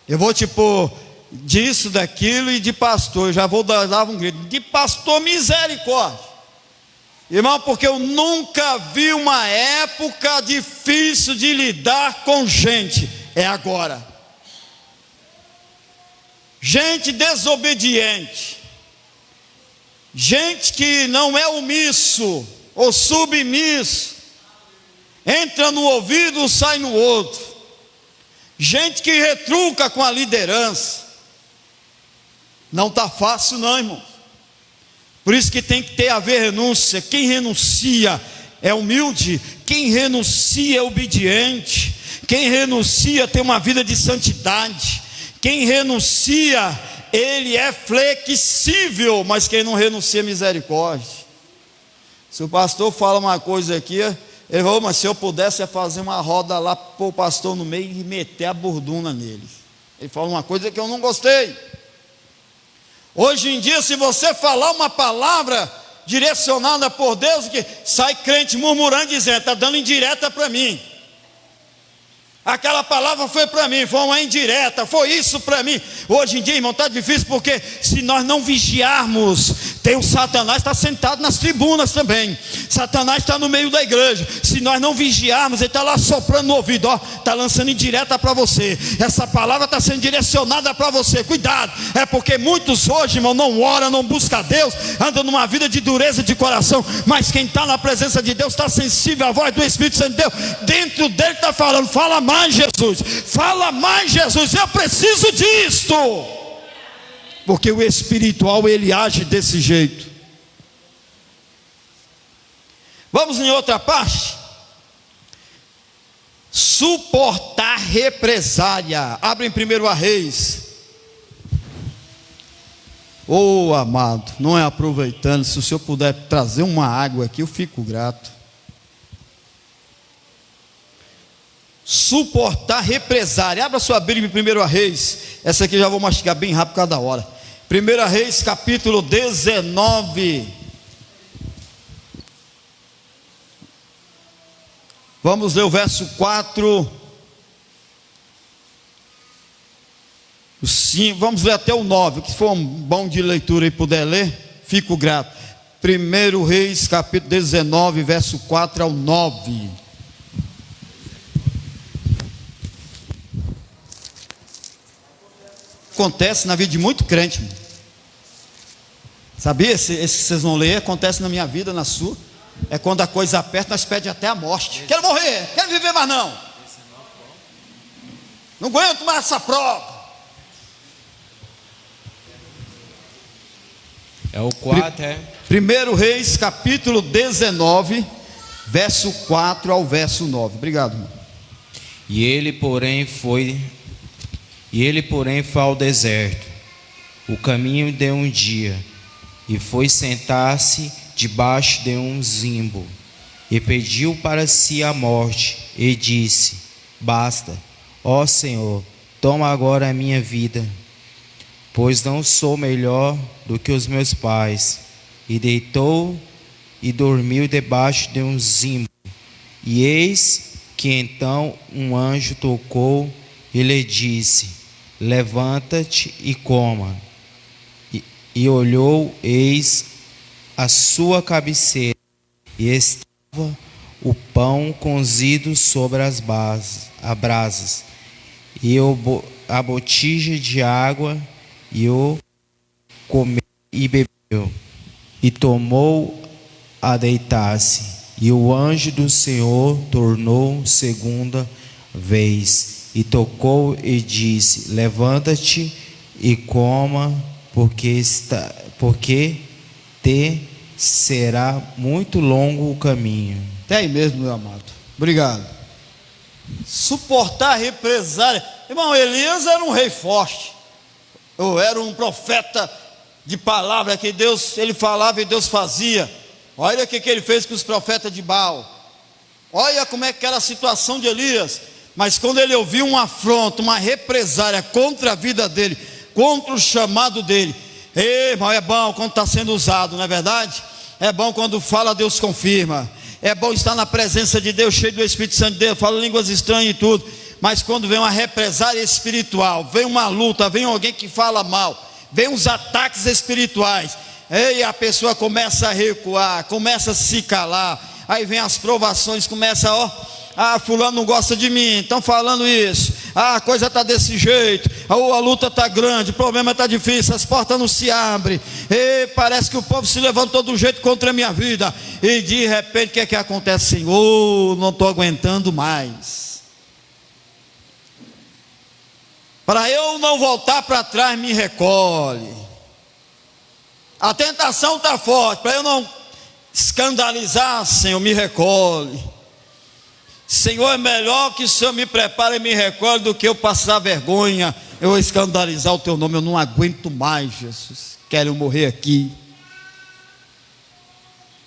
eu vou te pôr disso, daquilo e de pastor, eu já vou dar um grito, de pastor, misericórdia. Irmão, porque eu nunca vi uma época difícil de lidar com gente, é agora. Gente desobediente, gente que não é omisso ou submisso, entra no ouvido, sai no outro, gente que retruca com a liderança. Não está fácil não, irmão. Por isso que tem que haver renúncia. Quem renuncia é humilde, quem renuncia é obediente, quem renuncia tem uma vida de santidade, quem renuncia, ele é flexível, mas quem não renuncia é misericórdia. Se o pastor fala uma coisa aqui, ele falou, mas se eu pudesse fazer uma roda lá, pôr o pastor no meio e meter a borduna nele. Ele fala uma coisa que eu não gostei. Hoje em dia, se você falar uma palavra direcionada por Deus, que sai crente murmurando, dizendo, está dando indireta para mim. Aquela palavra foi para mim, foi uma indireta, foi isso para mim. Hoje em dia, irmão, está difícil, porque se nós não vigiarmos, tem o Satanás está sentado nas tribunas também. Satanás está no meio da igreja. Se nós não vigiarmos, ele está lá soprando no ouvido, está lançando indireta para você. Essa palavra está sendo direcionada para você. Cuidado, é porque muitos hoje, irmão, não oram, não buscam a Deus, andam numa vida de dureza de coração. Mas quem está na presença de Deus está sensível à voz do Espírito Santo de Deus. Dentro dele está falando, fala mais, Jesus, fala mais, Jesus, eu preciso disto. Porque o espiritual, ele age desse jeito. Vamos em outra parte. Suportar represália. Abre em 1 Reis. Oh, amado, não é aproveitando, se o senhor puder trazer uma água aqui, eu fico grato. Suportar represália. Abra sua Bíblia em 1 Reis. Essa aqui já vou mastigar bem rápido cada hora. 1 Reis capítulo 19. Vamos ler o verso 4. Vamos ler até o 9. Que for um bom de leitura e puder ler, fico grato. 1 Reis capítulo 19, verso 4 ao 9. Acontece na vida de muito crente, irmão. Sabia? Esse que vocês vão ler, acontece na minha vida, na sua. É quando a coisa aperta, nós pedimos até a morte. Quero morrer, quero viver mais não. Não aguento mais essa prova. É o 4, 1 Reis capítulo 19, verso 4 ao verso 9. Obrigado, irmão. E ele, porém, foi ao deserto, o caminho de um dia, e foi sentar-se debaixo de um zimbo, e pediu para si a morte, e disse: basta, ó Senhor, toma agora a minha vida, pois não sou melhor do que os meus pais. E deitou e dormiu debaixo de um zimbo. E eis que então um anjo tocou e lhe disse: levanta-te e coma. E olhou, eis a sua cabeceira, e estava o pão cozido sobre as brasas, e a botija de água, e o comeu e bebeu, e tomou a deitar-se. E o anjo do Senhor tornou segunda vez, e tocou e disse: levanta-te e coma, porque te será muito longo o caminho. Até aí mesmo, meu amado. Obrigado. Suportar represália. Irmão, Elias era um rei forte, ou era um profeta de palavra, que Deus, ele falava e Deus fazia. Olha o que ele fez com os profetas de Baal. Olha como é que era a situação de Elias. Mas quando ele ouviu um afronto, uma represália contra a vida dele, contra o chamado dele, Ei, irmão, é bom quando está sendo usado, não é verdade? É bom quando fala, Deus confirma. É bom estar na presença de Deus, cheio do Espírito Santo de Deus, fala línguas estranhas e tudo. Mas quando vem uma represália espiritual, vem uma luta, vem alguém que fala mal, vem uns ataques espirituais, e a pessoa começa a recuar, começa a se calar. Aí vem as provações, começa, fulano não gosta de mim, estão falando isso, a coisa está desse jeito, a luta está grande, o problema está difícil, as portas não se abrem, e parece que o povo se levantou do jeito contra a minha vida, e de repente o que acontece? Senhor, não estou aguentando mais. Para eu não voltar para trás, me recolhe. A tentação está forte, para eu não escandalizar, Senhor, me recolhe. Senhor, é melhor que o Senhor me prepare e me recolhe do que eu passar vergonha, eu escandalizar o teu nome. Eu não aguento mais, Jesus, quero morrer aqui.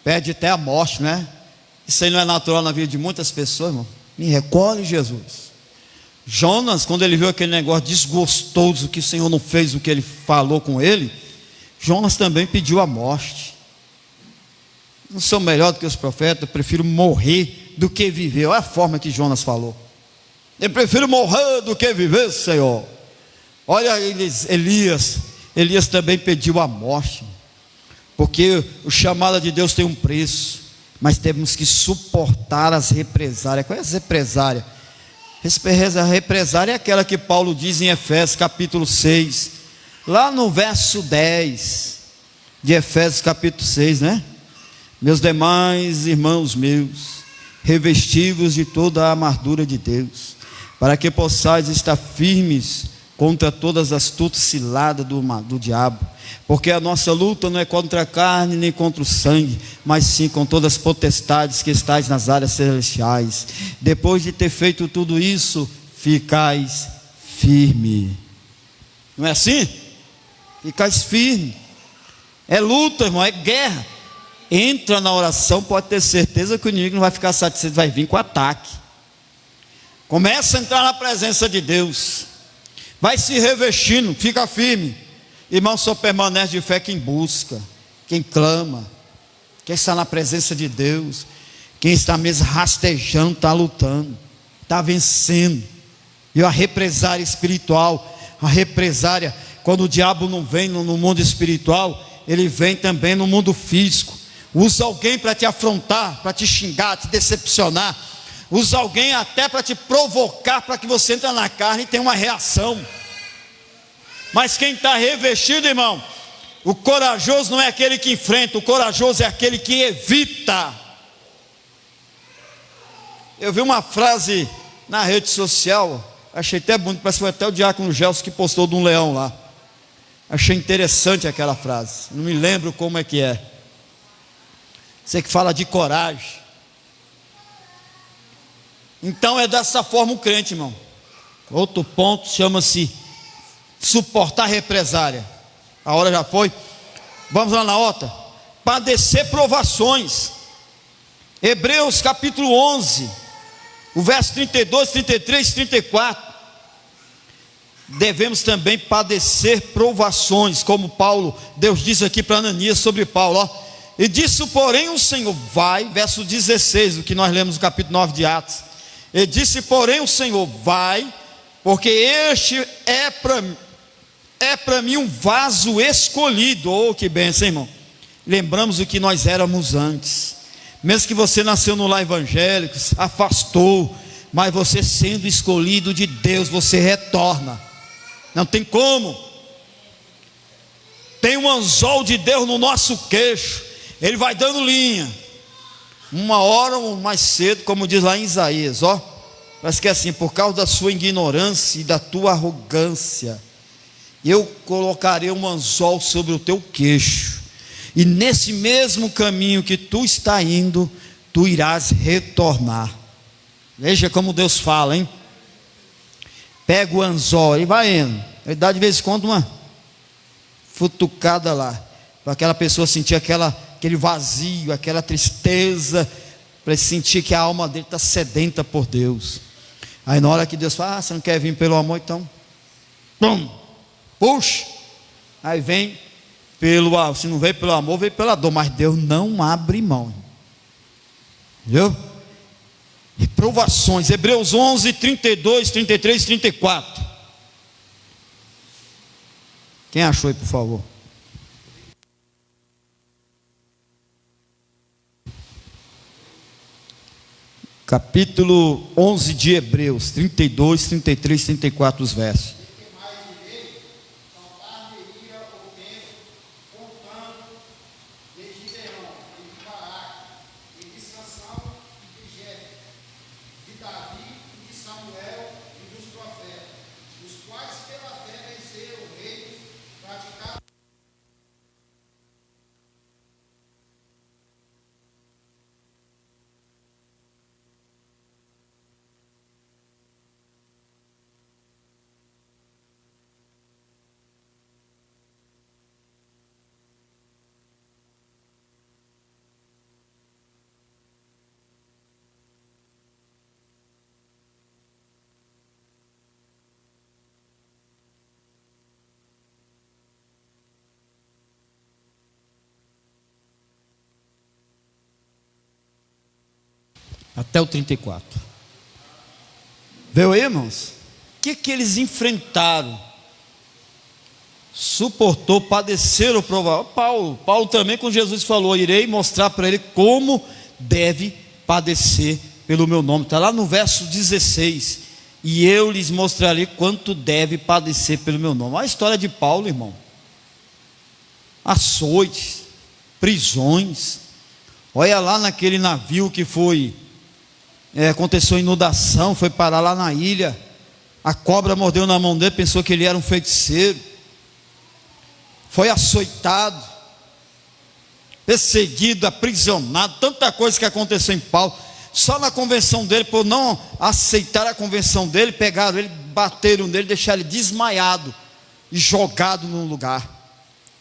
Pede até a morte, né? Isso aí não é natural na vida de muitas pessoas, irmão. Me recolhe, Jesus. Jonas, quando ele viu aquele negócio desgostoso, que o Senhor não fez o que ele falou com ele, Jonas também pediu a morte. Não sou melhor do que os profetas, eu prefiro morrer do que viver. Olha a forma que Jonas falou. Eu prefiro morrer do que viver, Senhor. Olha Elias também pediu a morte, porque o chamado de Deus tem um preço, mas temos que suportar as represárias. Qual é as represárias? A represária é aquela que Paulo diz em Efésios capítulo 6, lá no verso 10 de Efésios capítulo 6, né? Meus demais irmãos meus, revestivos de toda a armadura de Deus, para que possais estar firmes contra todas as astutas ciladas do diabo, porque a nossa luta não é contra a carne nem contra o sangue, mas sim com todas as potestades que estais nas áreas celestiais. Depois de ter feito tudo isso, ficais firme. Não é assim? Ficais firme. É luta, irmão, é guerra. Entra na oração, pode ter certeza que o inimigo não vai ficar satisfeito, vai vir com ataque. Começa a entrar na presença de Deus, vai se revestindo, fica firme. Irmão, só permanece de fé quem busca, quem clama, quem está na presença de Deus, quem está mesmo rastejando, está lutando, está vencendo. E a represária espiritual, a represária, quando o diabo não vem no mundo espiritual, ele vem também no mundo físico. Usa alguém para te afrontar, para te xingar, te decepcionar. Usa alguém até para te provocar, para que você entre na carne e tenha uma reação. Mas quem está revestido, irmão, o corajoso não é aquele que enfrenta, o corajoso é aquele que evita. Eu vi uma frase na rede social, achei até bonito, parece que foi até o diácono Gelson que postou de um leão lá. Achei interessante aquela frase, não me lembro como é que é. Você que fala de coragem. Então é dessa forma o crente, irmão. Outro ponto chama-se suportar represária. A hora já foi. Vamos lá na outra. Padecer provações. Hebreus capítulo 11, o verso 32, 33, 34. Devemos também padecer provações, como Paulo, Deus diz aqui para Ananias sobre Paulo, ó. E disse, porém, o Senhor, vai, verso 16, o que nós lemos no capítulo 9 de Atos. E disse, porém, o Senhor, vai, porque este é para mim um vaso escolhido. Oh, que bênção, irmão. Lembramos o que nós éramos antes. Mesmo que você nasceu no lar evangélico, afastou, mas você sendo escolhido de Deus, você retorna. Não tem como. Tem um anzol de Deus no nosso queixo. Ele vai dando linha. Uma hora ou mais cedo, como diz lá em Isaías, ó. Parece que é assim, por causa da sua ignorância e da tua arrogância, eu colocarei um anzol sobre o teu queixo. E nesse mesmo caminho que tu está indo, tu irás retornar. Veja como Deus fala, hein? Pega o anzol e vai indo. Ele dá de vez em quando uma futucada lá, para aquela pessoa sentir aquele vazio, aquela tristeza, para ele sentir que a alma dele está sedenta por Deus. Aí na hora que Deus fala, você não quer vir pelo amor, então pum, puxa. Aí vem se não veio pelo amor, veio pela dor, mas Deus não abre mão, viu? Reprovações, Hebreus 11, 32, 33, 34. Quem achou aí, por favor? Capítulo 11 de Hebreus, 32, 33, 34 os versos. Até o 34. Viu aí, irmãos? O que eles enfrentaram? Suportou, padeceram, provaram. Paulo também, quando Jesus falou, irei mostrar para ele como deve padecer pelo meu nome. Está lá no verso 16. E eu lhes mostrarei quanto deve padecer pelo meu nome. Olha a história de Paulo, irmão. Açoites, prisões. Olha lá naquele navio que aconteceu inundação, foi parar lá na ilha. A cobra mordeu na mão dele, pensou que ele era um feiticeiro. Foi açoitado, perseguido, aprisionado, tanta coisa que aconteceu em Paulo. Só na convenção dele, por não aceitar a convenção dele, pegaram ele, bateram nele, deixaram ele desmaiado e jogado num lugar,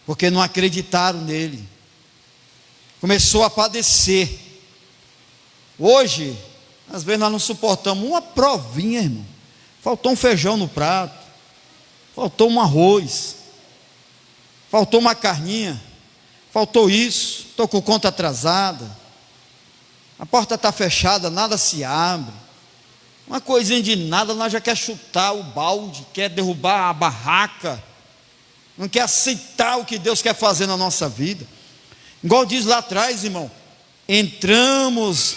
porque não acreditaram nele. Começou a padecer. Hoje, às vezes nós não suportamos uma provinha, irmão. Faltou um feijão no prato, faltou um arroz, faltou uma carninha, faltou isso, estou com conta atrasada, a porta está fechada, nada se abre, uma coisinha de nada, nós já quer chutar o balde, quer derrubar a barraca, não quer aceitar o que Deus quer fazer na nossa vida. Igual diz lá atrás, irmão, entramos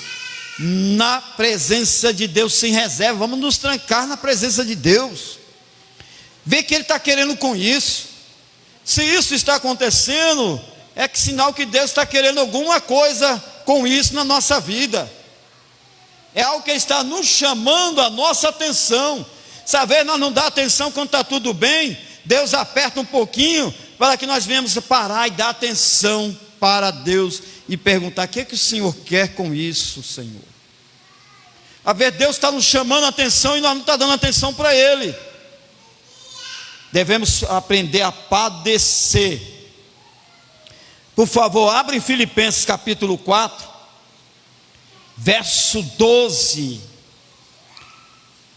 na presença de Deus sem reserva, vamos nos trancar na presença de Deus, vê o que Ele está querendo com isso. Se isso está acontecendo, é que sinal que Deus está querendo alguma coisa com isso na nossa vida, é algo que Ele está nos chamando a nossa atenção. Saber, nós não dá atenção quando está tudo bem, Deus aperta um pouquinho, para que nós venhamos parar e dar atenção para Deus, e perguntar, o que é que o Senhor quer com isso, Senhor? A ver, Deus está nos chamando a atenção e nós não estamos dando atenção para Ele. Devemos aprender a padecer. Por favor, abra em Filipenses capítulo 4, verso 12.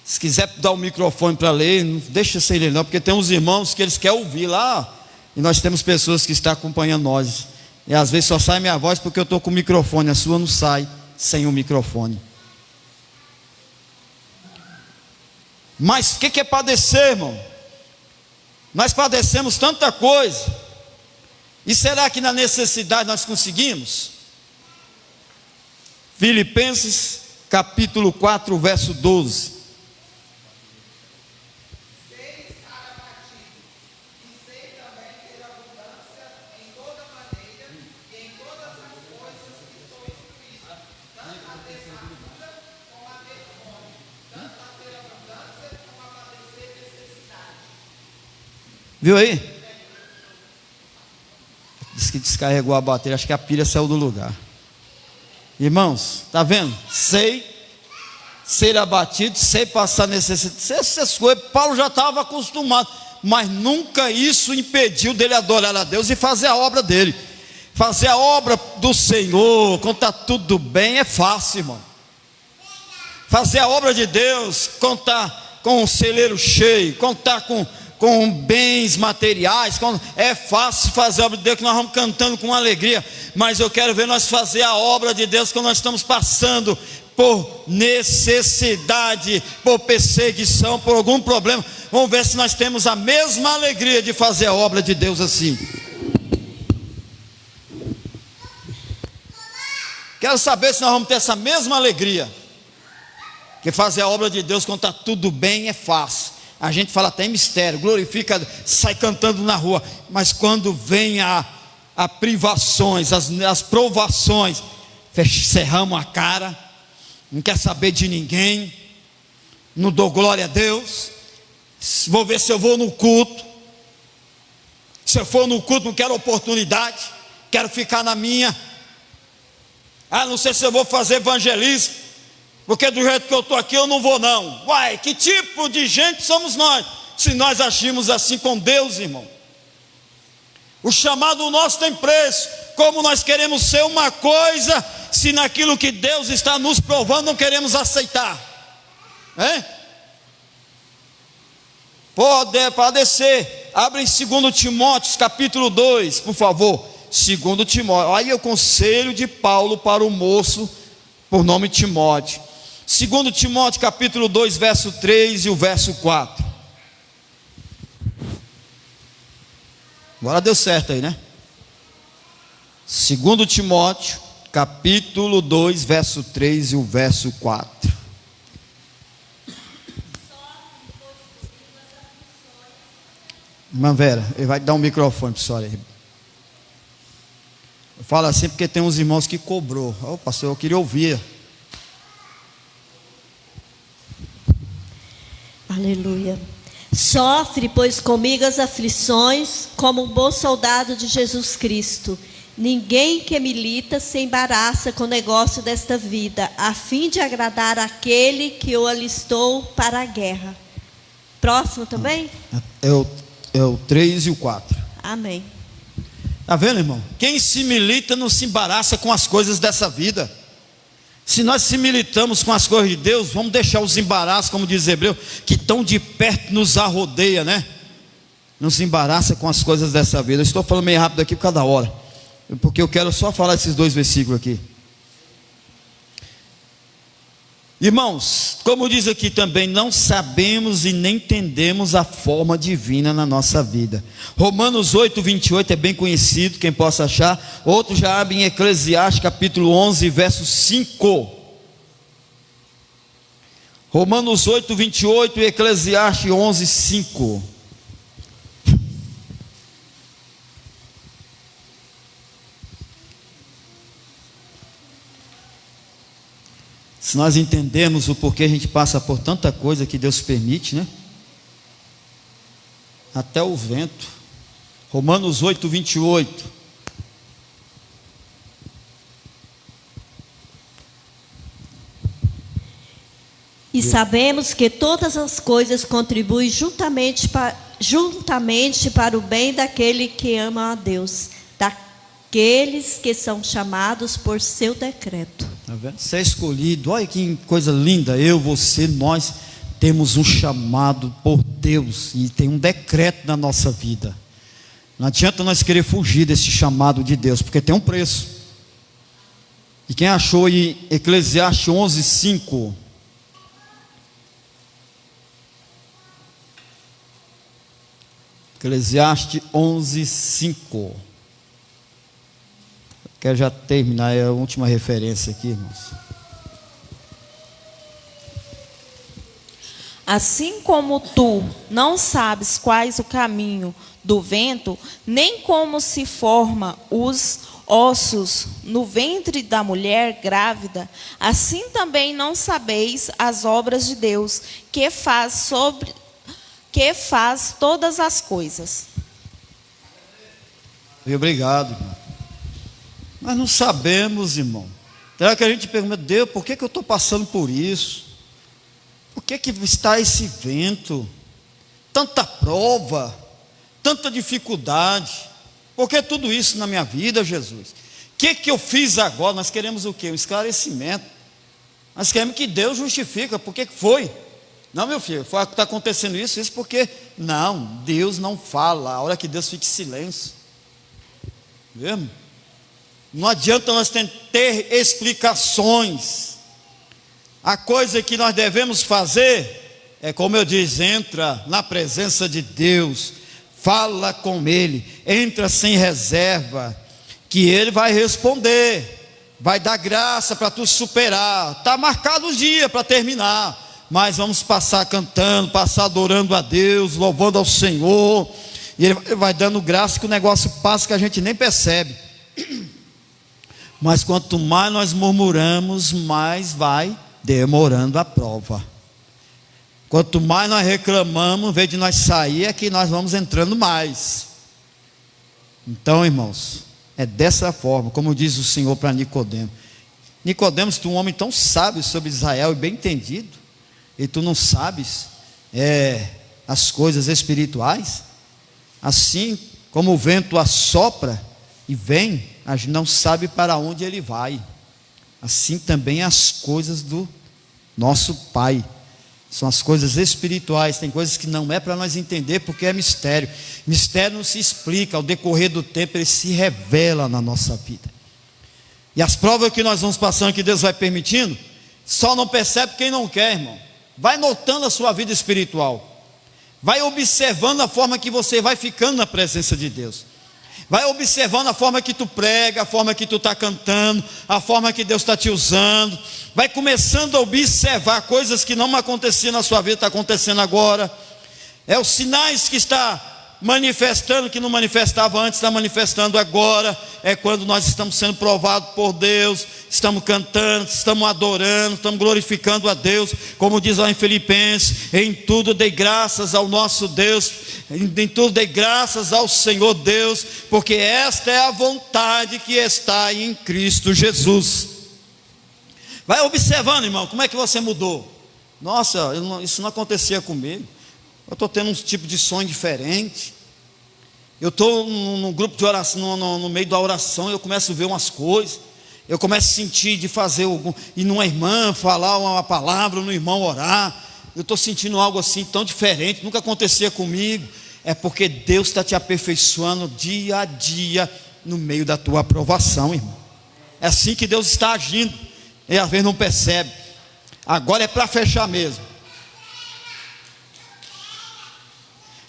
Se quiser dar o microfone para ler, não deixa sem ler não, porque tem uns irmãos que eles querem ouvir lá, e nós temos pessoas que estão acompanhando nós, e às vezes só sai minha voz porque eu estou com o microfone, a sua não sai sem o microfone. Mas o que é padecer, irmão? Nós padecemos tanta coisa, e será que na necessidade nós conseguimos? Filipenses capítulo 4, verso 12. Viu aí? Diz que descarregou a bateria, acho que a pilha saiu do lugar. Irmãos, está vendo? Sei ser abatido, sei passar necessidade, essas coisas, Paulo já estava acostumado, mas nunca isso impediu dele adorar a Deus e fazer a obra dele. Fazer a obra do Senhor, quando está tudo bem, é fácil, irmão. Fazer a obra de Deus, quando está com o celeiro cheio, quando está com com bens materiais, é fácil fazer a obra de Deus, que nós vamos cantando com alegria, mas eu quero ver nós fazer a obra de Deus quando nós estamos passando por necessidade, por perseguição, por algum problema. Vamos ver se nós temos a mesma alegria de fazer a obra de Deus assim. Quero saber se nós vamos ter essa mesma alegria. Porque fazer a obra de Deus quando está tudo bem é fácil. A gente fala até em mistério, glorifica, sai cantando na rua. Mas quando vem a privações, as provações, cerramos a cara, não quer saber de ninguém, não dou glória a Deus, vou ver se eu vou no culto. Se eu for no culto, não quero oportunidade, quero ficar na minha. Não sei se eu vou fazer evangelismo, porque do jeito que eu estou aqui eu não vou não. Uai, que tipo de gente somos nós, se nós agimos assim com Deus, irmão? O chamado nosso tem preço. Como nós queremos ser uma coisa, se naquilo que Deus está nos provando não queremos aceitar? Pode ser. Abre em 2 Timóteo capítulo 2, por favor. 2 Timóteo, aí é o conselho de Paulo para o moço, por nome Timóteo. 2 Timóteo capítulo 2, verso 3 e o verso 4. Agora deu certo aí, né? 2 Timóteo capítulo 2, verso 3 e o verso 4. Irmã Vera, ele vai dar um microfone para a senhora aí. Eu falo assim porque tem uns irmãos que cobrou. Pastor, eu queria ouvir. Aleluia. Sofre, pois, comigo as aflições, como um bom soldado de Jesus Cristo. Ninguém que milita se embaraça com o negócio desta vida, a fim de agradar aquele que o alistou para a guerra. Próximo também? É o 3 e o 4. Amém. Está vendo, irmão? Quem se milita não se embaraça com as coisas dessa vida. Se nós se militamos com as coisas de Deus, vamos deixar os embaraços, como diz Hebreu, que tão de perto nos arrodeia, né? Não se embaraça com as coisas dessa vida. Eu estou falando meio rápido aqui por causa da hora, porque eu quero só falar esses 2 versículos aqui. Irmãos, como diz aqui também, não sabemos e nem entendemos a forma divina na nossa vida. Romanos 8, 28 é bem conhecido, quem possa achar. Outro já abre em Eclesiastes capítulo 11, verso 5. Romanos 8, 28 e Eclesiastes 11, 5. Se nós entendermos o porquê a gente passa por tanta coisa que Deus permite, né? Até o vento. Romanos 8, 28. E sabemos que todas as coisas contribuem juntamente para o bem daquele que ama a Deus, daqueles que são chamados por seu decreto. Tá vendo? Você é escolhido, olha que coisa linda. Eu, você, nós temos um chamado por Deus e tem um decreto na nossa vida. Não adianta nós querer fugir desse chamado de Deus, porque tem um preço. E quem achou aí Eclesiastes 11, 5? Eclesiastes 11, 5. Quero já terminar, é a última referência aqui, irmãos. Assim como tu não sabes quais o caminho do vento, nem como se forma os ossos no ventre da mulher grávida, assim também não sabeis as obras de Deus, que faz todas as coisas. Obrigado, irmão. Mas não sabemos, irmão. Será que a gente pergunta, Deus, por que eu estou passando por isso? Por que está esse vento? Tanta prova, tanta dificuldade. Por que tudo isso na minha vida, Jesus? O que eu fiz agora? Nós queremos o quê? Um esclarecimento. Nós queremos que Deus justifique. Por que foi? Não, meu filho, está acontecendo isso porque Não, Deus não fala. A hora que Deus fica em silêncio. Vemos? Não adianta nós ter explicações. A coisa que nós devemos fazer é, como eu disse, entra na presença de Deus, fala com Ele, entra sem reserva, que Ele vai responder, vai dar graça para tu superar. Está marcado o dia para terminar, mas vamos passar cantando, passar adorando a Deus, louvando ao Senhor, e Ele vai dando graça que o negócio passa que a gente nem percebe. Mas quanto mais nós murmuramos, mais vai demorando a prova. Quanto mais nós reclamamos, em vez de nós sair, é que nós vamos entrando mais. Então, irmãos, é dessa forma, como diz o Senhor para Nicodemo. Nicodemos, tu é um homem tão sábio sobre Israel e bem entendido, e tu não sabes as coisas espirituais? Assim como o vento assopra e vem, a gente não sabe para onde ele vai. Assim também as coisas do nosso Pai. São as coisas espirituais. Tem coisas que não é para nós entender, porque é mistério. Mistério não se explica, ao decorrer do tempo ele se revela na nossa vida. E as provas que nós vamos passando, que Deus vai permitindo, só não percebe quem não quer, irmão. Vai notando a sua vida espiritual, vai observando a forma que você vai ficando na presença de Deus, vai observando a forma que tu prega, a forma que tu está cantando, a forma que Deus está te usando, vai começando a observar coisas que não aconteciam na sua vida, está acontecendo agora. É os sinais que está manifestando, que não manifestava antes, está manifestando agora. É quando nós estamos sendo provados por Deus, estamos cantando, estamos adorando, estamos glorificando a Deus, como diz lá em Filipenses: em tudo dei graças ao nosso Deus, em tudo dei graças ao Senhor Deus, porque esta é a vontade que está em Cristo Jesus. Vai observando, irmão, como é que você mudou. Nossa, isso não acontecia comigo. Eu estou tendo um tipo de sonho diferente. Eu estou num grupo de oração, no meio da oração, eu começo a ver umas coisas. Eu começo a sentir de fazer ir numa irmã falar uma palavra, no irmão orar. Eu estou sentindo algo assim tão diferente, nunca acontecia comigo. É porque Deus está te aperfeiçoando dia a dia no meio da tua aprovação, irmão. É assim que Deus está agindo, e às vezes não percebe. Agora é para fechar mesmo.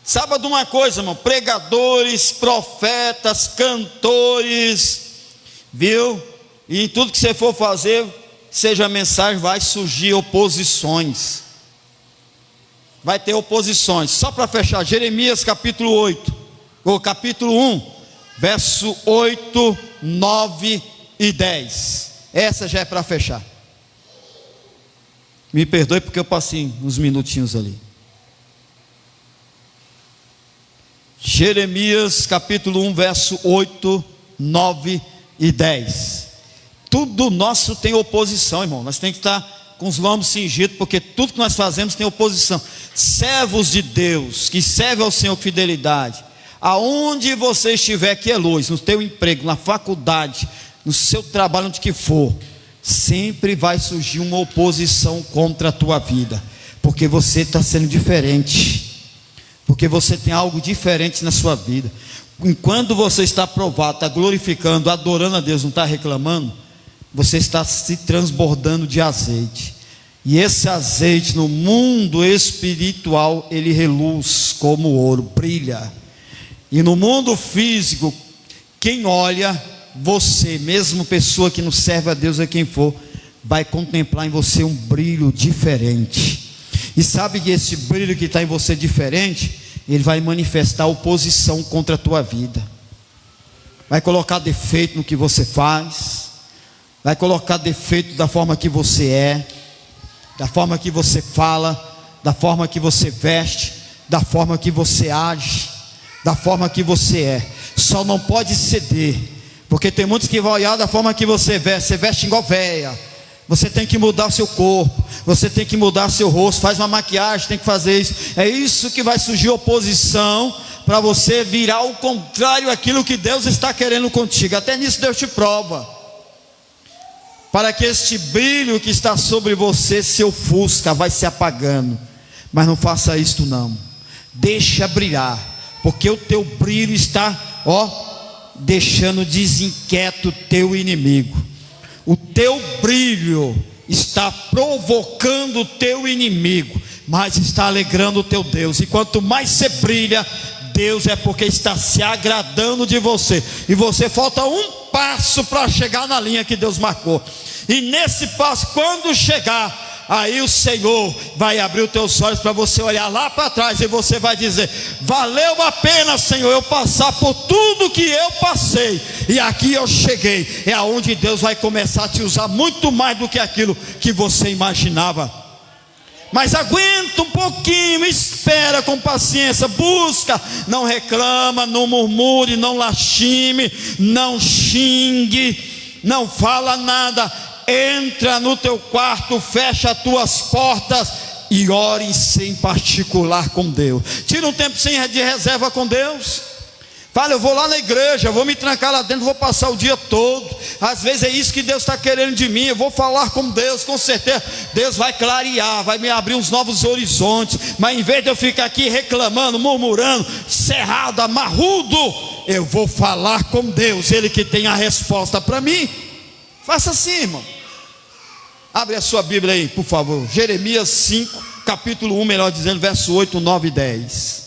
Saiba de uma coisa, irmão: pregadores, profetas, cantores, viu? E em tudo que você for fazer, seja mensagem, vai surgir oposições. Vai ter oposições. Só para fechar, Jeremias capítulo 8, ou capítulo 1, verso 8, 9 e 10. Essa já é para fechar. Me perdoe porque eu passei uns minutinhos ali. Jeremias capítulo 1, verso 8, 9 e 10. Tudo nosso tem oposição, irmão. Nós temos que estar com os lombos cingidos, porque tudo que nós fazemos tem oposição. Servos de Deus, que servem ao Senhor com fidelidade, aonde você estiver, que é luz, no teu emprego, na faculdade, no seu trabalho, onde que for, sempre vai surgir uma oposição contra a tua vida, porque você está sendo diferente. Porque você tem algo diferente na sua vida. Enquanto você está provado, está glorificando, adorando a Deus, não está reclamando, você está se transbordando de azeite. E esse azeite no mundo espiritual, ele reluz como ouro, brilha. E no mundo físico, quem olha você, mesmo pessoa que não serve a Deus, é quem for, vai contemplar em você um brilho diferente. E sabe que esse brilho que está em você diferente, ele vai manifestar oposição contra a tua vida. Vai colocar defeito no que você faz, vai colocar defeito da forma que você é, da forma que você fala, da forma que você veste, da forma que você age, da forma que você é. Só não pode ceder, porque tem muitos que vão olhar da forma que você veste igual véia. Você tem que mudar o seu corpo, você tem que mudar seu rosto, faz uma maquiagem, tem que fazer isso. É isso que vai surgir oposição, para você virar o contrário daquilo que Deus está querendo contigo. Até nisso Deus te prova, para que este brilho que está sobre você se ofusca, vai se apagando. Mas não faça isto não. Deixa brilhar, porque o teu brilho está, deixando desinquieto o teu inimigo. O teu brilho está provocando o teu inimigo, mas está alegrando o teu Deus. E quanto mais você brilha, Deus é porque está se agradando de você. E você falta um passo para chegar na linha que Deus marcou. E nesse passo, quando chegar, aí o Senhor vai abrir os teus olhos para você olhar lá para trás, e você vai dizer: valeu a pena, Senhor, eu passar por tudo que eu passei, e aqui eu cheguei. É aonde Deus vai começar a te usar muito mais do que aquilo que você imaginava. Mas aguenta um pouquinho, espera com paciência, busca, não reclama, não murmure, não lastime, não xingue, não fala nada. Entra no teu quarto, fecha as tuas portas e ore em particular com Deus. Tira um tempo de reserva com Deus. Fala: eu vou lá na igreja, eu vou me trancar lá dentro, vou passar o dia todo. Às vezes é isso que Deus está querendo de mim. Eu vou falar com Deus, com certeza Deus vai clarear, vai me abrir uns novos horizontes. Mas em vez de eu ficar aqui reclamando, murmurando, cerrado, amarrudo, eu vou falar com Deus, Ele que tem a resposta para mim. Faça assim, irmão. Abre a sua Bíblia aí, por favor. Jeremias 5, capítulo 1, melhor dizendo, verso 8, 9 e 10.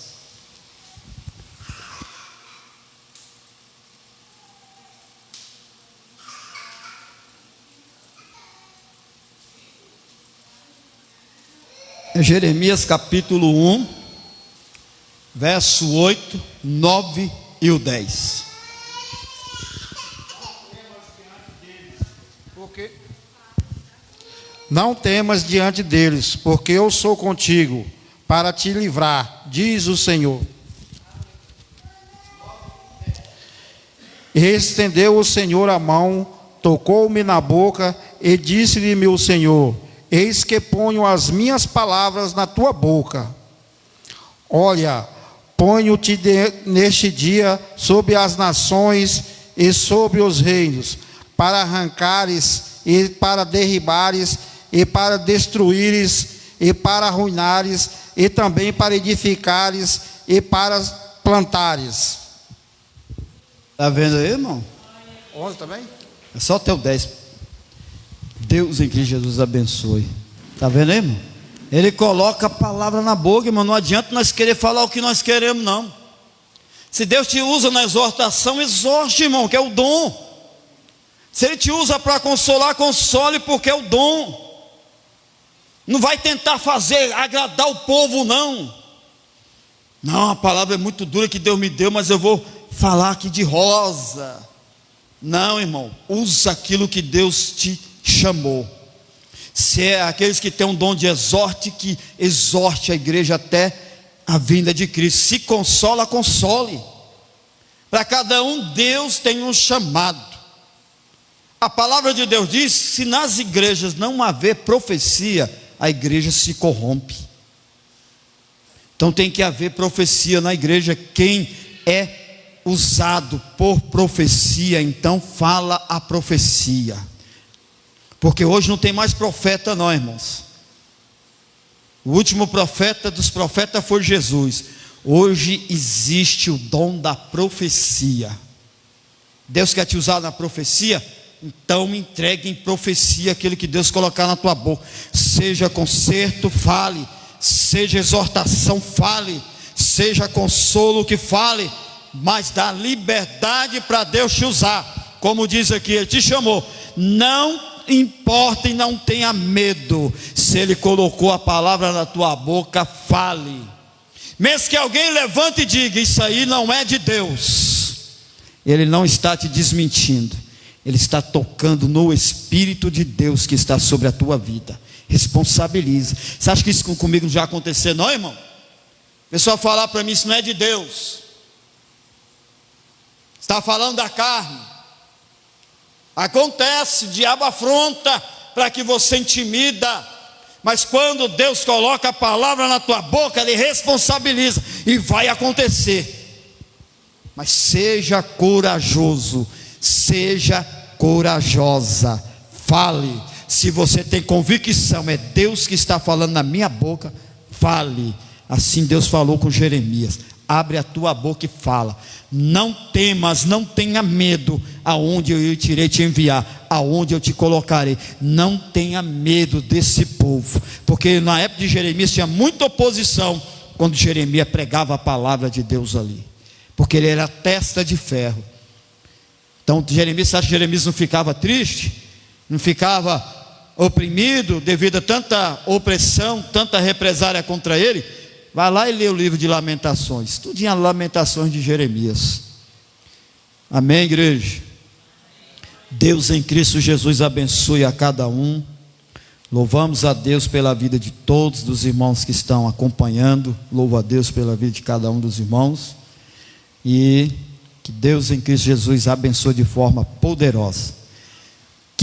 Jeremias capítulo 1, verso 8, 9 e o 10. Não temas diante deles, porque eu sou contigo, para te livrar, diz o Senhor. E estendeu o Senhor a mão, tocou-me na boca, e disse-lhe o Senhor: eis que ponho as minhas palavras na tua boca. Olha, ponho-te neste dia sobre as nações e sobre os reinos, para arrancares e para derribares, e para destruíres, e para arruinares, e também para edificares, e para plantares. Está vendo aí, irmão? 11 também? É só até o 10. Deus em Cristo Jesus abençoe. Está vendo aí, irmão? Ele coloca a palavra na boca, irmão. Não adianta nós querer falar o que nós queremos, não. Se Deus te usa na exortação, exorte, irmão, que é o dom. Se Ele te usa para consolar, console, porque é o dom. Não vai tentar agradar o povo, não. Não, a palavra é muito dura que Deus me deu, mas eu vou falar aqui de rosa. Não, irmão, usa aquilo que Deus te chamou. Se é aqueles que têm um dom de exorte, que exorte a igreja até a vinda de Cristo. Se consola, console. Para cada um, Deus tem um chamado. A palavra de Deus diz: se nas igrejas não haver profecia, a igreja se corrompe. Então tem que haver profecia na igreja. Quem é usado por profecia, então fala a profecia. Porque hoje não tem mais profeta não, irmãos. O último profeta dos profetas foi Jesus. Hoje existe o dom da profecia. Deus quer te usar na profecia? Então entregue em profecia aquilo que Deus colocar na tua boca. Seja conserto, fale. Seja exortação, fale. Seja consolo, que fale. Mas dá liberdade para Deus te usar. Como diz aqui, Ele te chamou. Não importa e não tenha medo. Se Ele colocou a palavra na tua boca, fale. Mesmo que alguém levante e diga: isso aí não é de Deus, Ele não está te desmentindo. Ele está tocando no Espírito de Deus que está sobre a tua vida. Responsabilize. Você acha que isso comigo não já aconteceu, não, irmão? O pessoal falar para mim: isso não é de Deus, está falando da carne. Acontece, o diabo afronta para que você intimida. Mas quando Deus coloca a palavra na tua boca, Ele responsabiliza, e vai acontecer. Mas seja corajoso, seja corajosa, fale. Se você tem convicção, é Deus que está falando na minha boca, fale. Assim Deus falou com Jeremias: abre a tua boca e fala. Não temas, não tenha medo, aonde eu irei te enviar, aonde eu te colocarei. Não tenha medo desse povo, porque na época de Jeremias tinha muita oposição quando Jeremias pregava a palavra de Deus ali, porque ele era testa de ferro. Então Jeremias, você acha que Jeremias não ficava triste? Não ficava oprimido devido a tanta opressão, tanta represália contra ele? Vai lá e lê o livro de Lamentações, tudinho as Lamentações de Jeremias. Amém, igreja? Deus em Cristo Jesus abençoe a cada um. Louvamos a Deus pela vida de todos dos irmãos que estão acompanhando. Louvo a Deus pela vida de cada um dos irmãos. E que Deus em Cristo Jesus abençoe de forma poderosa.